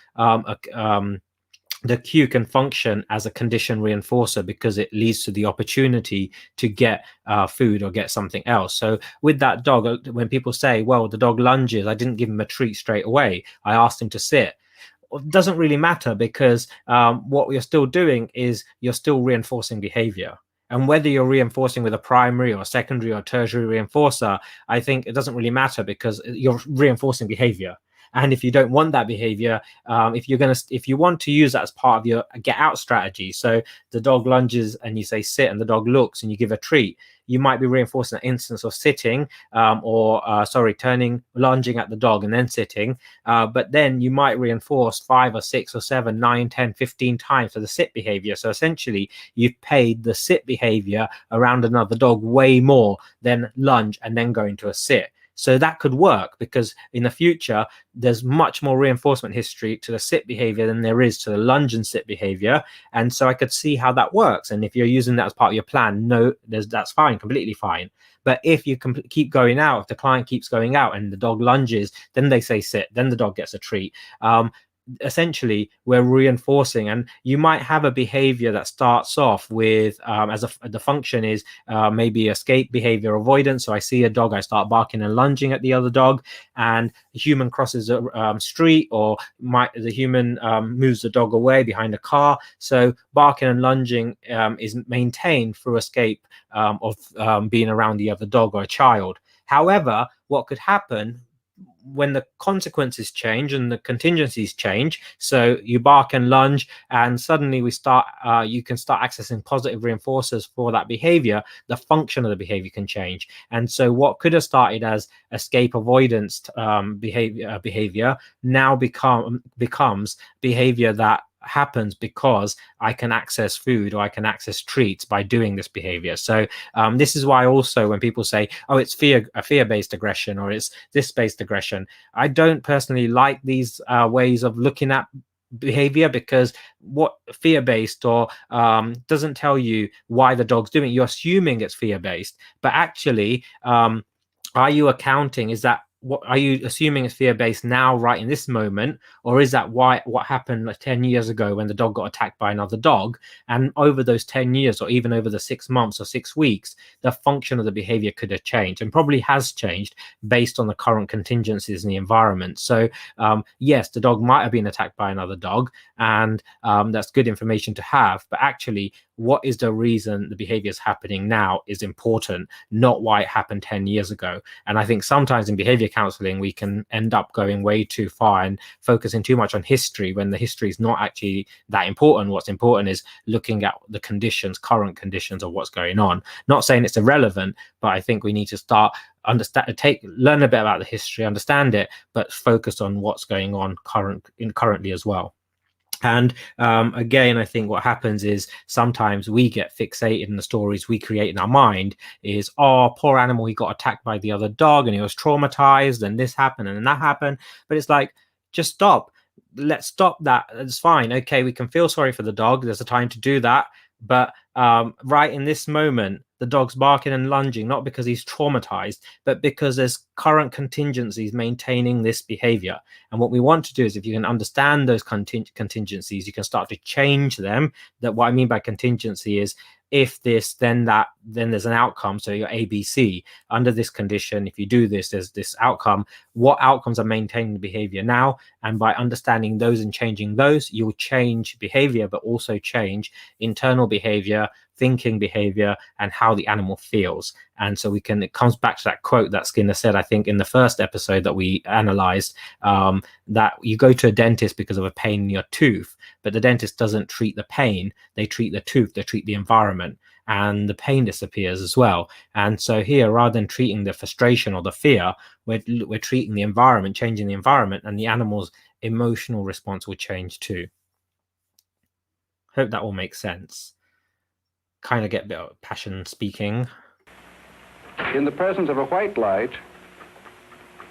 the cue can function as a condition reinforcer because it leads to the opportunity to get food or get something else. So with that dog, when people say, well, the dog lunges, I didn't give him a treat straight away, I asked him to sit. It doesn't really matter, because what you're still doing is you're still reinforcing behavior. And whether you're reinforcing with a primary or secondary or tertiary reinforcer, I think it doesn't really matter, because you're reinforcing behavior. And if you don't want that behavior, if you want to use that as part of your get out strategy, so the dog lunges and you say sit and the dog looks and you give a treat, you might be reinforcing an instance of sitting lunging at the dog and then sitting. But then you might reinforce 5 or 6 or 7, 9, 10, 15 times for the sit behavior. So essentially you've paid the sit behavior around another dog way more than lunge and then go into a sit. So that could work, because in the future, there's much more reinforcement history to the sit behavior than there is to the lunge and sit behavior. And so I could see how that works. And if you're using that as part of your plan, that's fine, completely fine. But if you keep going out, if the client keeps going out and the dog lunges, then they say sit, then the dog gets a treat. Essentially we're reinforcing, and you might have a behavior that starts off with the function is maybe escape behavior, avoidance. So I see a dog, I start barking and lunging at the other dog, and the human crosses a street, or the human moves the dog away behind a car. So barking and lunging is maintained through escape of being around the other dog or a child. However, what could happen when the consequences change and the contingencies change, so you bark and lunge and suddenly you can start accessing positive reinforcers for that behavior, the function of the behavior can change. And so what could have started as escape avoidance behavior now becomes behavior that happens because I can access food or I can access treats by doing this behavior. So this is why also when people say, oh, it's fear-based aggression or it's this based aggression, I don't personally like these ways of looking at behavior, because what fear-based or doesn't tell you why the dog's doing it. You're assuming it's fear-based, but actually are you accounting, what are you assuming is fear-based now, right in this moment, or is that what happened like 10 years ago when the dog got attacked by another dog, and over those 10 years or even over the 6 months or 6 weeks, the function of the behavior could have changed, and probably has changed based on the current contingencies in the environment. So yes, the dog might have been attacked by another dog, and that's good information to have, but actually what is the reason the behavior is happening now is important, not why it happened 10 years ago. And I think sometimes in behavior counselling we can end up going way too far and focusing too much on history when the history is not actually that important. What's important is looking at the current conditions of what's going on. Not saying it's irrelevant, but I think we need to start learn a bit about the history, understand it, but focus on what's going on currently as well. And again, I think what happens is sometimes we get fixated in the stories we create in our mind is, oh, poor animal, he got attacked by the other dog and he was traumatized and this happened and then that happened. But it's like, just stop. Let's stop that. It's fine. Okay, we can feel sorry for the dog. There's a time to do that. But right in this moment, the dog's barking and lunging, not because he's traumatized, but because there's current contingencies maintaining this behavior. And what we want to do is, if you can understand those contingencies, you can start to change them. That what I mean by contingency is, if this, then that, then there's an outcome. So your ABC, under this condition, if you do this, there's this outcome. What outcomes are maintaining the behavior now? And by understanding those and changing those, you'll change behavior, but also change internal behavior, thinking behavior, and how the animal feels. And so it comes back to that quote that Skinner said, I think in the first episode that we analyzed, that you go to a dentist because of a pain in your tooth, but the dentist doesn't treat the pain, they treat the tooth, they treat the environment, and the pain disappears as well. And so here, rather than treating the frustration or the fear, we're treating the environment, changing the environment, and the animal's emotional response will change too. Hope that all makes sense. Kind of get a bit of passion speaking. in the presence of a white light,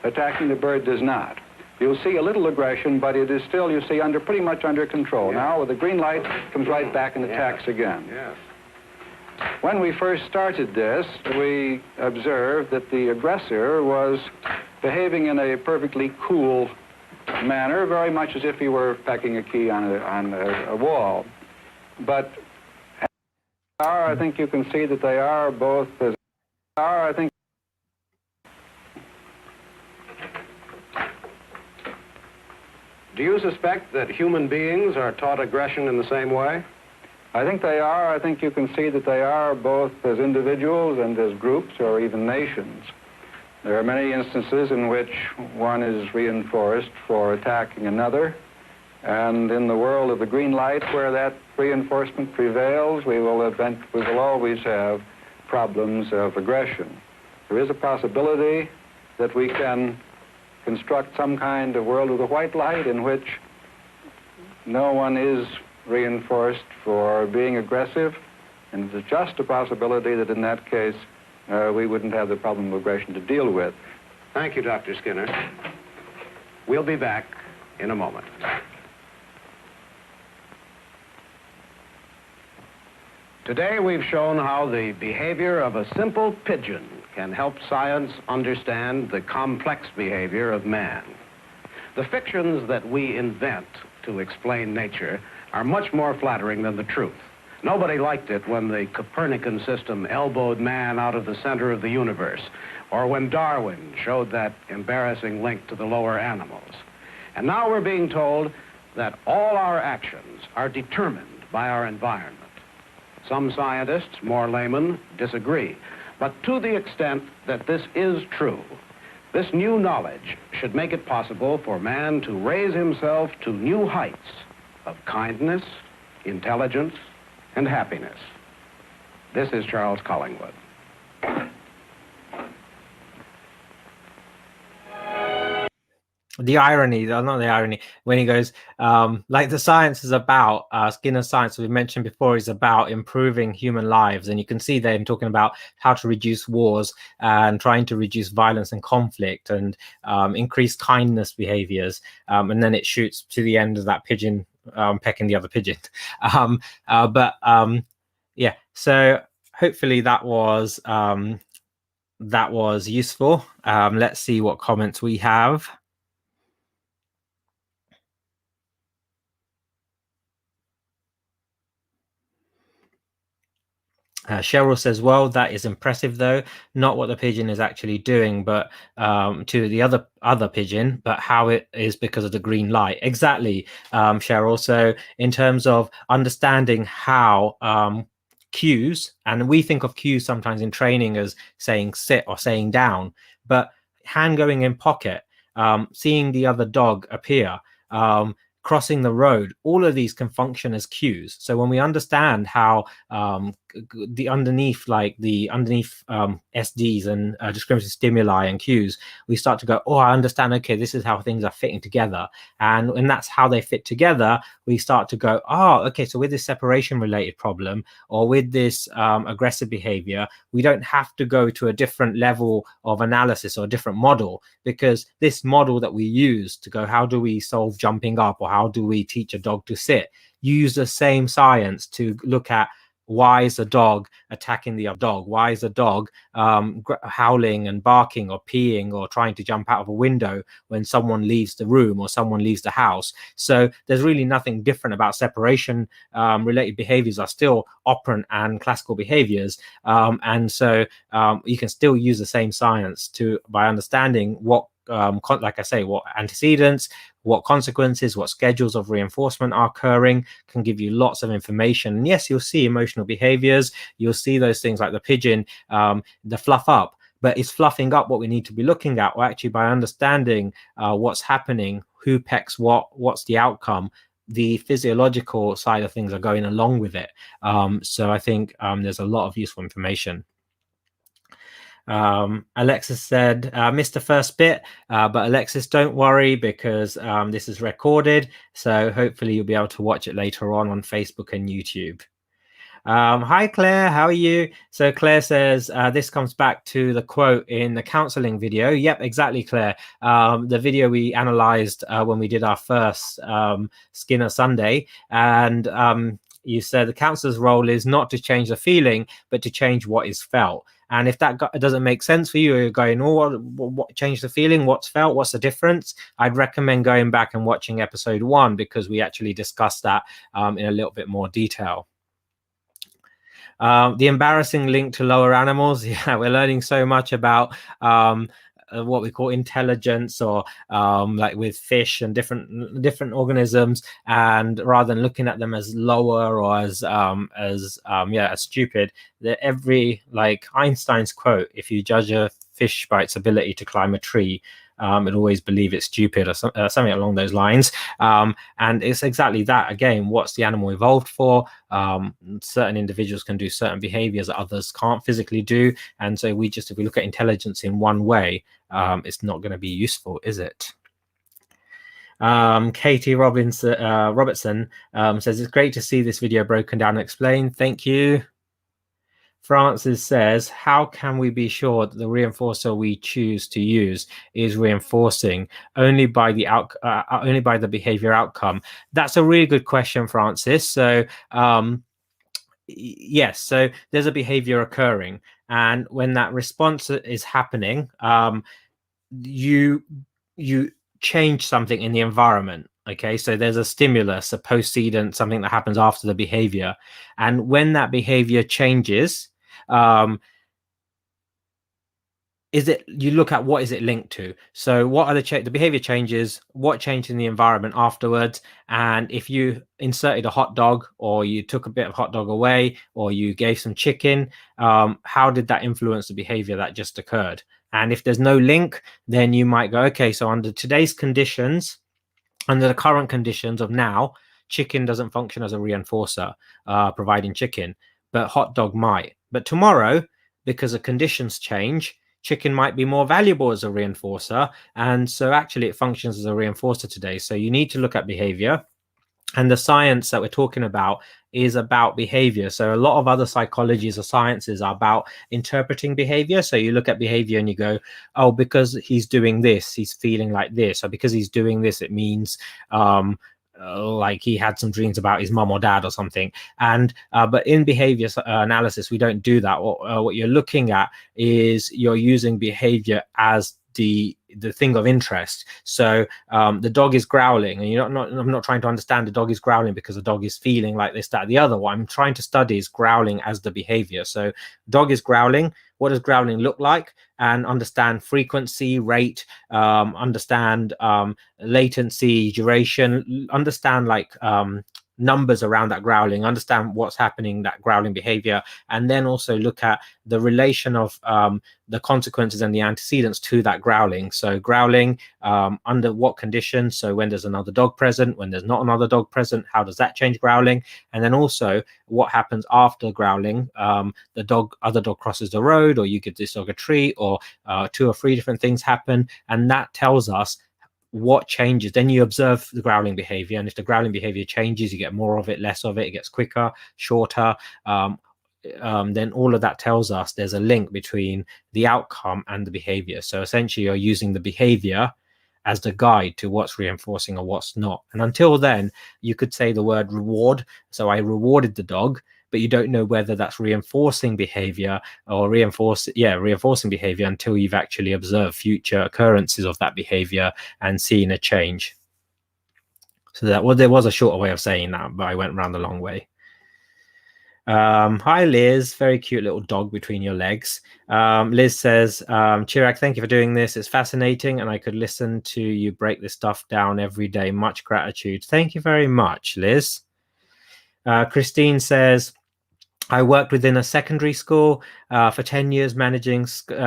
attacking the bird does not. You'll see a little aggression, but it is still, you see, pretty much under control. Now, with the green light, comes right back and attacks again. Yes. When we first started this, we observed that the aggressor was behaving in a perfectly cool manner, very much as if he were pecking a key on a wall. But I think you can see that they are both as I think. Do you suspect that human beings are taught aggression in the same way? I think they are. I think you can see that they are both as individuals and as groups or even nations. There are many instances in which one is reinforced for attacking another. And in the world of the green light, where that reinforcement prevails, we will always have problems of aggression. There is a possibility that we can construct some kind of world with a white light in which no one is reinforced for being aggressive, and it's just a possibility that in that case we wouldn't have the problem of aggression to deal with. Thank you, Dr. Skinner. We'll be back in a moment. Today we've shown how the behavior of a simple pigeon can help science understand the complex behavior of man. The fictions that we invent to explain nature are much more flattering than the truth. Nobody liked it when the Copernican system elbowed man out of the center of the universe, or when Darwin showed that embarrassing link to the lower animals. And now we're being told that all our actions are determined by our environment. Some scientists, more laymen, disagree. But to the extent that this is true, this new knowledge should make it possible for man to raise himself to new heights of kindness, intelligence, and happiness. This is Charles Collingwood. The irony, not the irony, when he goes, like the science is about, Skinner's science, we've mentioned before, is about improving human lives. And you can see them talking about how to reduce wars and trying to reduce violence and conflict and increase kindness behaviors. And then it shoots to the end of that pigeon pecking the other pigeon. Yeah, so hopefully that was useful. Let's see what comments we have. Cheryl says, well, that is impressive, though. Not what the pigeon is actually doing, but to the other pigeon, but how it is because of the green light. Exactly, Cheryl. So in terms of understanding how cues, and we think of cues sometimes in training as saying sit or saying down, but hand going in pocket, seeing the other dog appear, crossing the road, all of these can function as cues. So when we understand how the underneath SDs and discriminative stimuli and cues, we start to go, oh, I understand, okay, this is how things are fitting together. And when that's how they fit together, we start to go, oh, okay, so with this separation related problem or with this aggressive behavior, we don't have to go to a different level of analysis or a different model, because this model that we use to go, how do we solve jumping up, or how do we teach a dog to sit, use the same science to look at why is a dog attacking the other dog? Why is a dog howling and barking or peeing or trying to jump out of a window when someone leaves the room or someone leaves the house? So there's really nothing different about separation. Related behaviors are still operant and classical behaviors. And so you can still use the same science by understanding what, like I say, what antecedents, what consequences, what schedules of reinforcement are occurring, can give you lots of information. And yes, you'll see emotional behaviors. You'll see those things like the pigeon, the fluff up, but it's fluffing up what we need to be looking at, or actually by understanding what's happening, who pecks what's the outcome, the physiological side of things are going along with it. So I think there's a lot of useful information. Alexis said, missed the first bit, but Alexis, don't worry, because this is recorded, so hopefully you'll be able to watch it later on Facebook and YouTube. Hi, Claire. How are you? So Claire says, this comes back to the quote in the counselling video. Yep, exactly, Claire. The video we analysed when we did our first Skinner Sunday. And you said the counsellor's role is not to change the feeling, but to change what is felt. And if that doesn't make sense for you, or you're going, oh, what change the feeling? What's felt? What's the difference? I'd recommend going back and watching episode 1, because we actually discussed that in a little bit more detail. The embarrassing link to lower animals. Yeah, we're learning so much about what we call intelligence, or like with fish and different organisms, and rather than looking at them as lower or as stupid, every, like Einstein's quote, if you judge a fish by its ability to climb a tree, it always believe it's stupid, or something along those lines. And it's exactly that. Again, what's the animal evolved for? Certain individuals can do certain behaviors that others can't physically do. And so if we look at intelligence in one way, it's not going to be useful, is it? Katie Robertson says, it's great to see this video broken down and explained. Thank you. Francis says, how can we be sure that the reinforcer we choose to use is reinforcing only by the behavior outcome? That's a really good question, Francis. So yes, so there's a behavior occurring, and when that response is happening, you change something in the environment. Okay, so there's a stimulus, a postcedent, something that happens after the behavior, and when that behavior changes, you look at what is it linked to. So what are the behavior changes, what changed in the environment afterwards, and if you inserted a hot dog, or you took a bit of hot dog away, or you gave some chicken, how did that influence the behavior that just occurred? And if there's no link, then you might go, okay, so under today's conditions, under the current conditions of now, chicken doesn't function as a reinforcer, providing chicken, but hot dog might. But tomorrow, because the conditions change, chicken might be more valuable as a reinforcer. And so actually it functions as a reinforcer today. So you need to look at behavior. And the science that we're talking about is about behavior. So a lot of other psychologies or sciences are about interpreting behavior. So you look at behavior and you go, oh, because he's doing this, he's feeling like this. Or because he's doing this, it means like he had some dreams about his mom or dad or something. And but in behavior analysis, we don't do that. What you're looking at is you're using behavior as the thing of interest. So the dog is growling, and I'm not trying to understand the dog is growling because the dog is feeling like this, that, the other. What I'm trying to study is growling as the behavior. So dog is growling. What does growling look like? And understand frequency, rate, understand latency, duration, understand like numbers around that growling, understand what's happening, that growling behavior, and then also look at the relation of the consequences and the antecedents to that growling. So growling, under what conditions? So when there's another dog present, when there's not another dog present, how does that change growling? And then also what happens after growling? Other dog crosses the road, or you give this dog a treat, or 2 or 3 different things happen, and that tells us what changes. Then you observe the growling behavior, and if the growling behavior changes, you get more of it, less of it, it gets quicker, shorter. Then all of that tells us there's a link between the outcome and the behavior. So essentially you're using the behavior as the guide to what's reinforcing or what's not. And until then, you could say the word reward. So I rewarded the dog, but you don't know whether that's reinforcing behavior or reinforcing behavior until you've actually observed future occurrences of that behavior and seen a change. So there was a shorter way of saying that, but I went around the long way. Hi, Liz. Very cute little dog between your legs. Liz says, Chirag, thank you for doing this. It's fascinating, and I could listen to you break this stuff down every day. Much gratitude. Thank you very much, Liz. Christine says, I worked within a secondary school for 10 years managing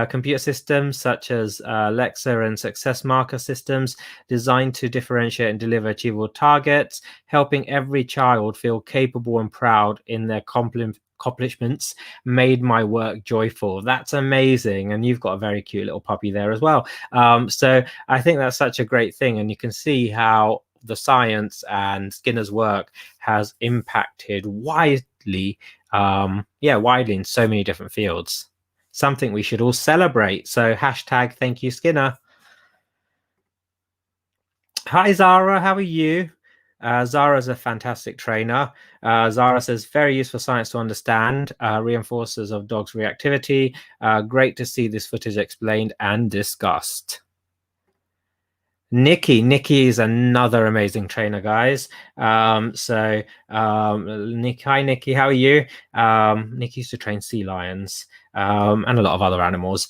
computer systems such as Lexa and success marker systems designed to differentiate and deliver achievable targets, helping every child feel capable and proud in their accomplishments made my work joyful. That's amazing. And you've got a very cute little puppy there as well. So I think that's such a great thing. And you can see how the science and Skinner's work has impacted widely in so many different fields. Something we should all celebrate. So hashtag thank you, Skinner. Hi, Zara. How are you? Zara's a fantastic trainer. Zara says, very useful science to understand, reinforcers of dogs' reactivity. Great to see this footage explained and discussed. Nikki is another amazing trainer, guys. Hi, Nikki, how are you? Nikki used to train sea lions and a lot of other animals.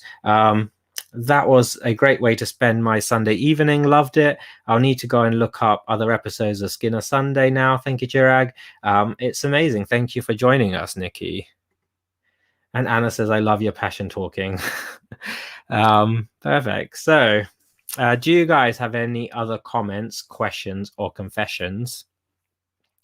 That was a great way to spend my Sunday evening. Loved it. I'll need to go and look up other episodes of Skinner Sunday now. Thank you, Chirag. It's amazing. Thank you for joining us, Nikki. And Anna says, I love your passion talking. Perfect. So do you guys have any other comments, questions, or confessions?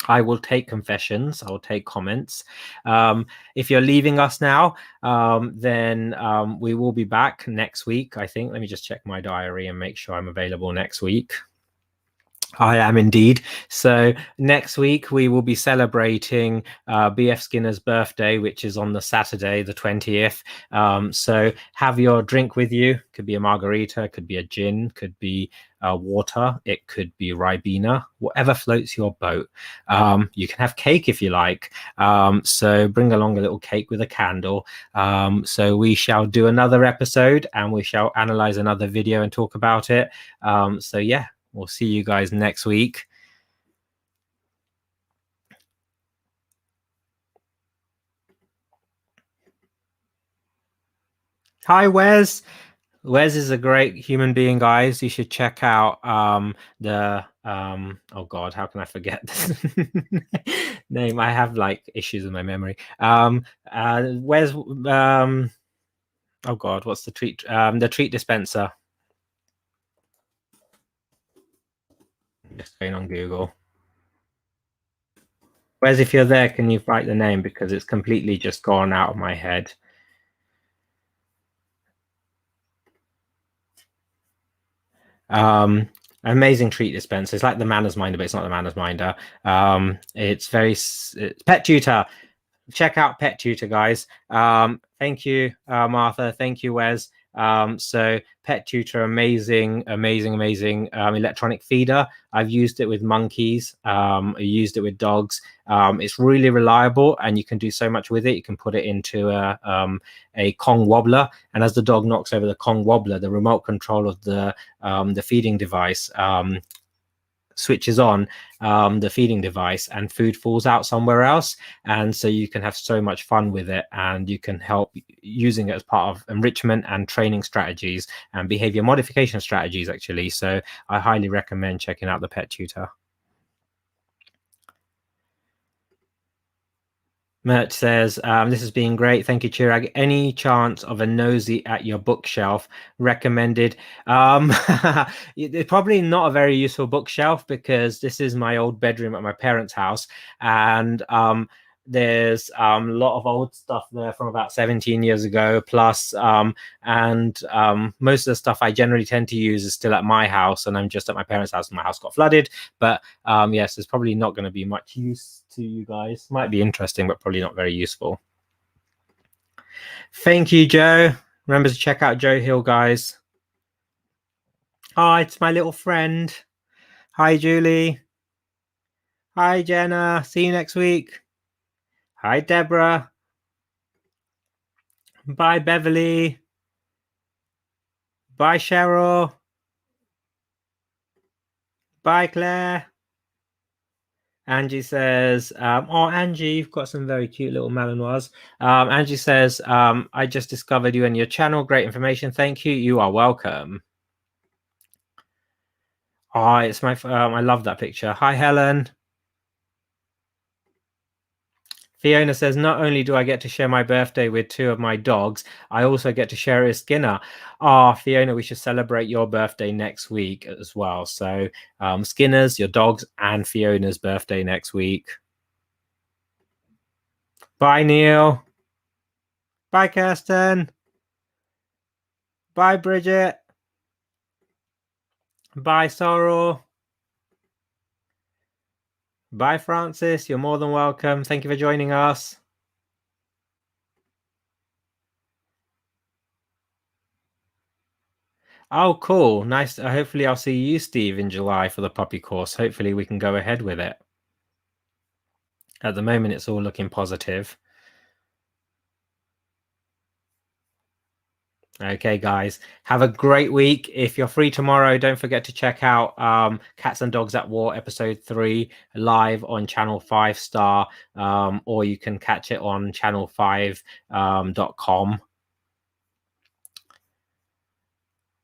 I will take confessions. I will take comments. If you're leaving us now, then we will be back next week, I think. Let me just check my diary and make sure I'm available next week. I am indeed. So next week we will be celebrating BF Skinner's birthday, which is on the Saturday, the 20th. So have your drink with you. Could be a margarita, could be a gin, could be water, it could be Ribena, whatever floats your boat. You can have cake if you like. So bring along a little cake with a candle. So we shall do another episode and we shall analyze another video and talk about it. So yeah. We'll see you guys next week. Hi, Wes. Wes is a great human being, guys. You should check out oh God, how can I forget this name? I have like issues with my memory. Wes, oh God, what's the treat? The treat dispenser. Just going on Google. Wes, if you're there, can you write the name, because it's completely just gone out of my head. Amazing treat dispenser. It's like the Manners Minder, but it's not the Manners Minder. It's Pet Tutor. Check out Pet Tutor, guys. Thank you, Martha. Thank you, Wes. So Pet Tutor, amazing electronic feeder. I've used it with monkeys. I used it with dogs. It's really reliable, and you can do so much with it. You can put it into a Kong wobbler, and as the dog knocks over the Kong wobbler, the remote control of the feeding device switches on the feeding device, and food falls out somewhere else. And so you can have so much fun with it, and you can help using it as part of enrichment and training strategies and behavior modification strategies, actually. So I highly recommend checking out the Pet Tutor. Mert says, this has been great. Thank you, Chirag. Any chance of a nosy at your bookshelf? Recommended. It's probably not a very useful bookshelf, because this is my old bedroom at my parents' house, and there's a lot of old stuff there from about 17 years ago plus, and most of the stuff I generally tend to use is still at my house, and I'm just at my parents' house and my house got flooded. But yes, there's probably not going to be much use to you guys. Might be interesting, but probably not very useful. Thank you, Joe. Remember to check out Joe Hill, guys. Hi, it's my little friend. Hi, Julie. Hi, Jenna. See you next week. Hi, Deborah. Bye, Beverly. Bye, Cheryl. Bye, Claire. Angie says, oh, Angie, you've got some very cute little Malinois. Angie says, I just discovered you and your channel. Great information. Thank you. You are welcome. Oh, it's my, I love that picture. Hi, Helen. Fiona says, not only do I get to share my birthday with two of my dogs, I also get to share it with Skinner. Ah, Fiona, we should celebrate your birthday next week as well. So Skinner's, your dogs, and Fiona's birthday next week. Bye, Neil. Bye, Kirsten. Bye, Bridget. Bye, Sorrel. Bye, Francis. You're more than welcome. Thank you for joining us. Oh, cool. Nice. Hopefully I'll see you, Steve, in July for the puppy course. Hopefully we can go ahead with it. At the moment, it's all looking positive. Okay, guys, have a great week. If you're free tomorrow, don't forget to check out Cats and Dogs at War episode 3 live on Channel 5 Star, or you can catch it on channel5.com.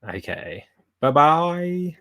Okay, bye-bye.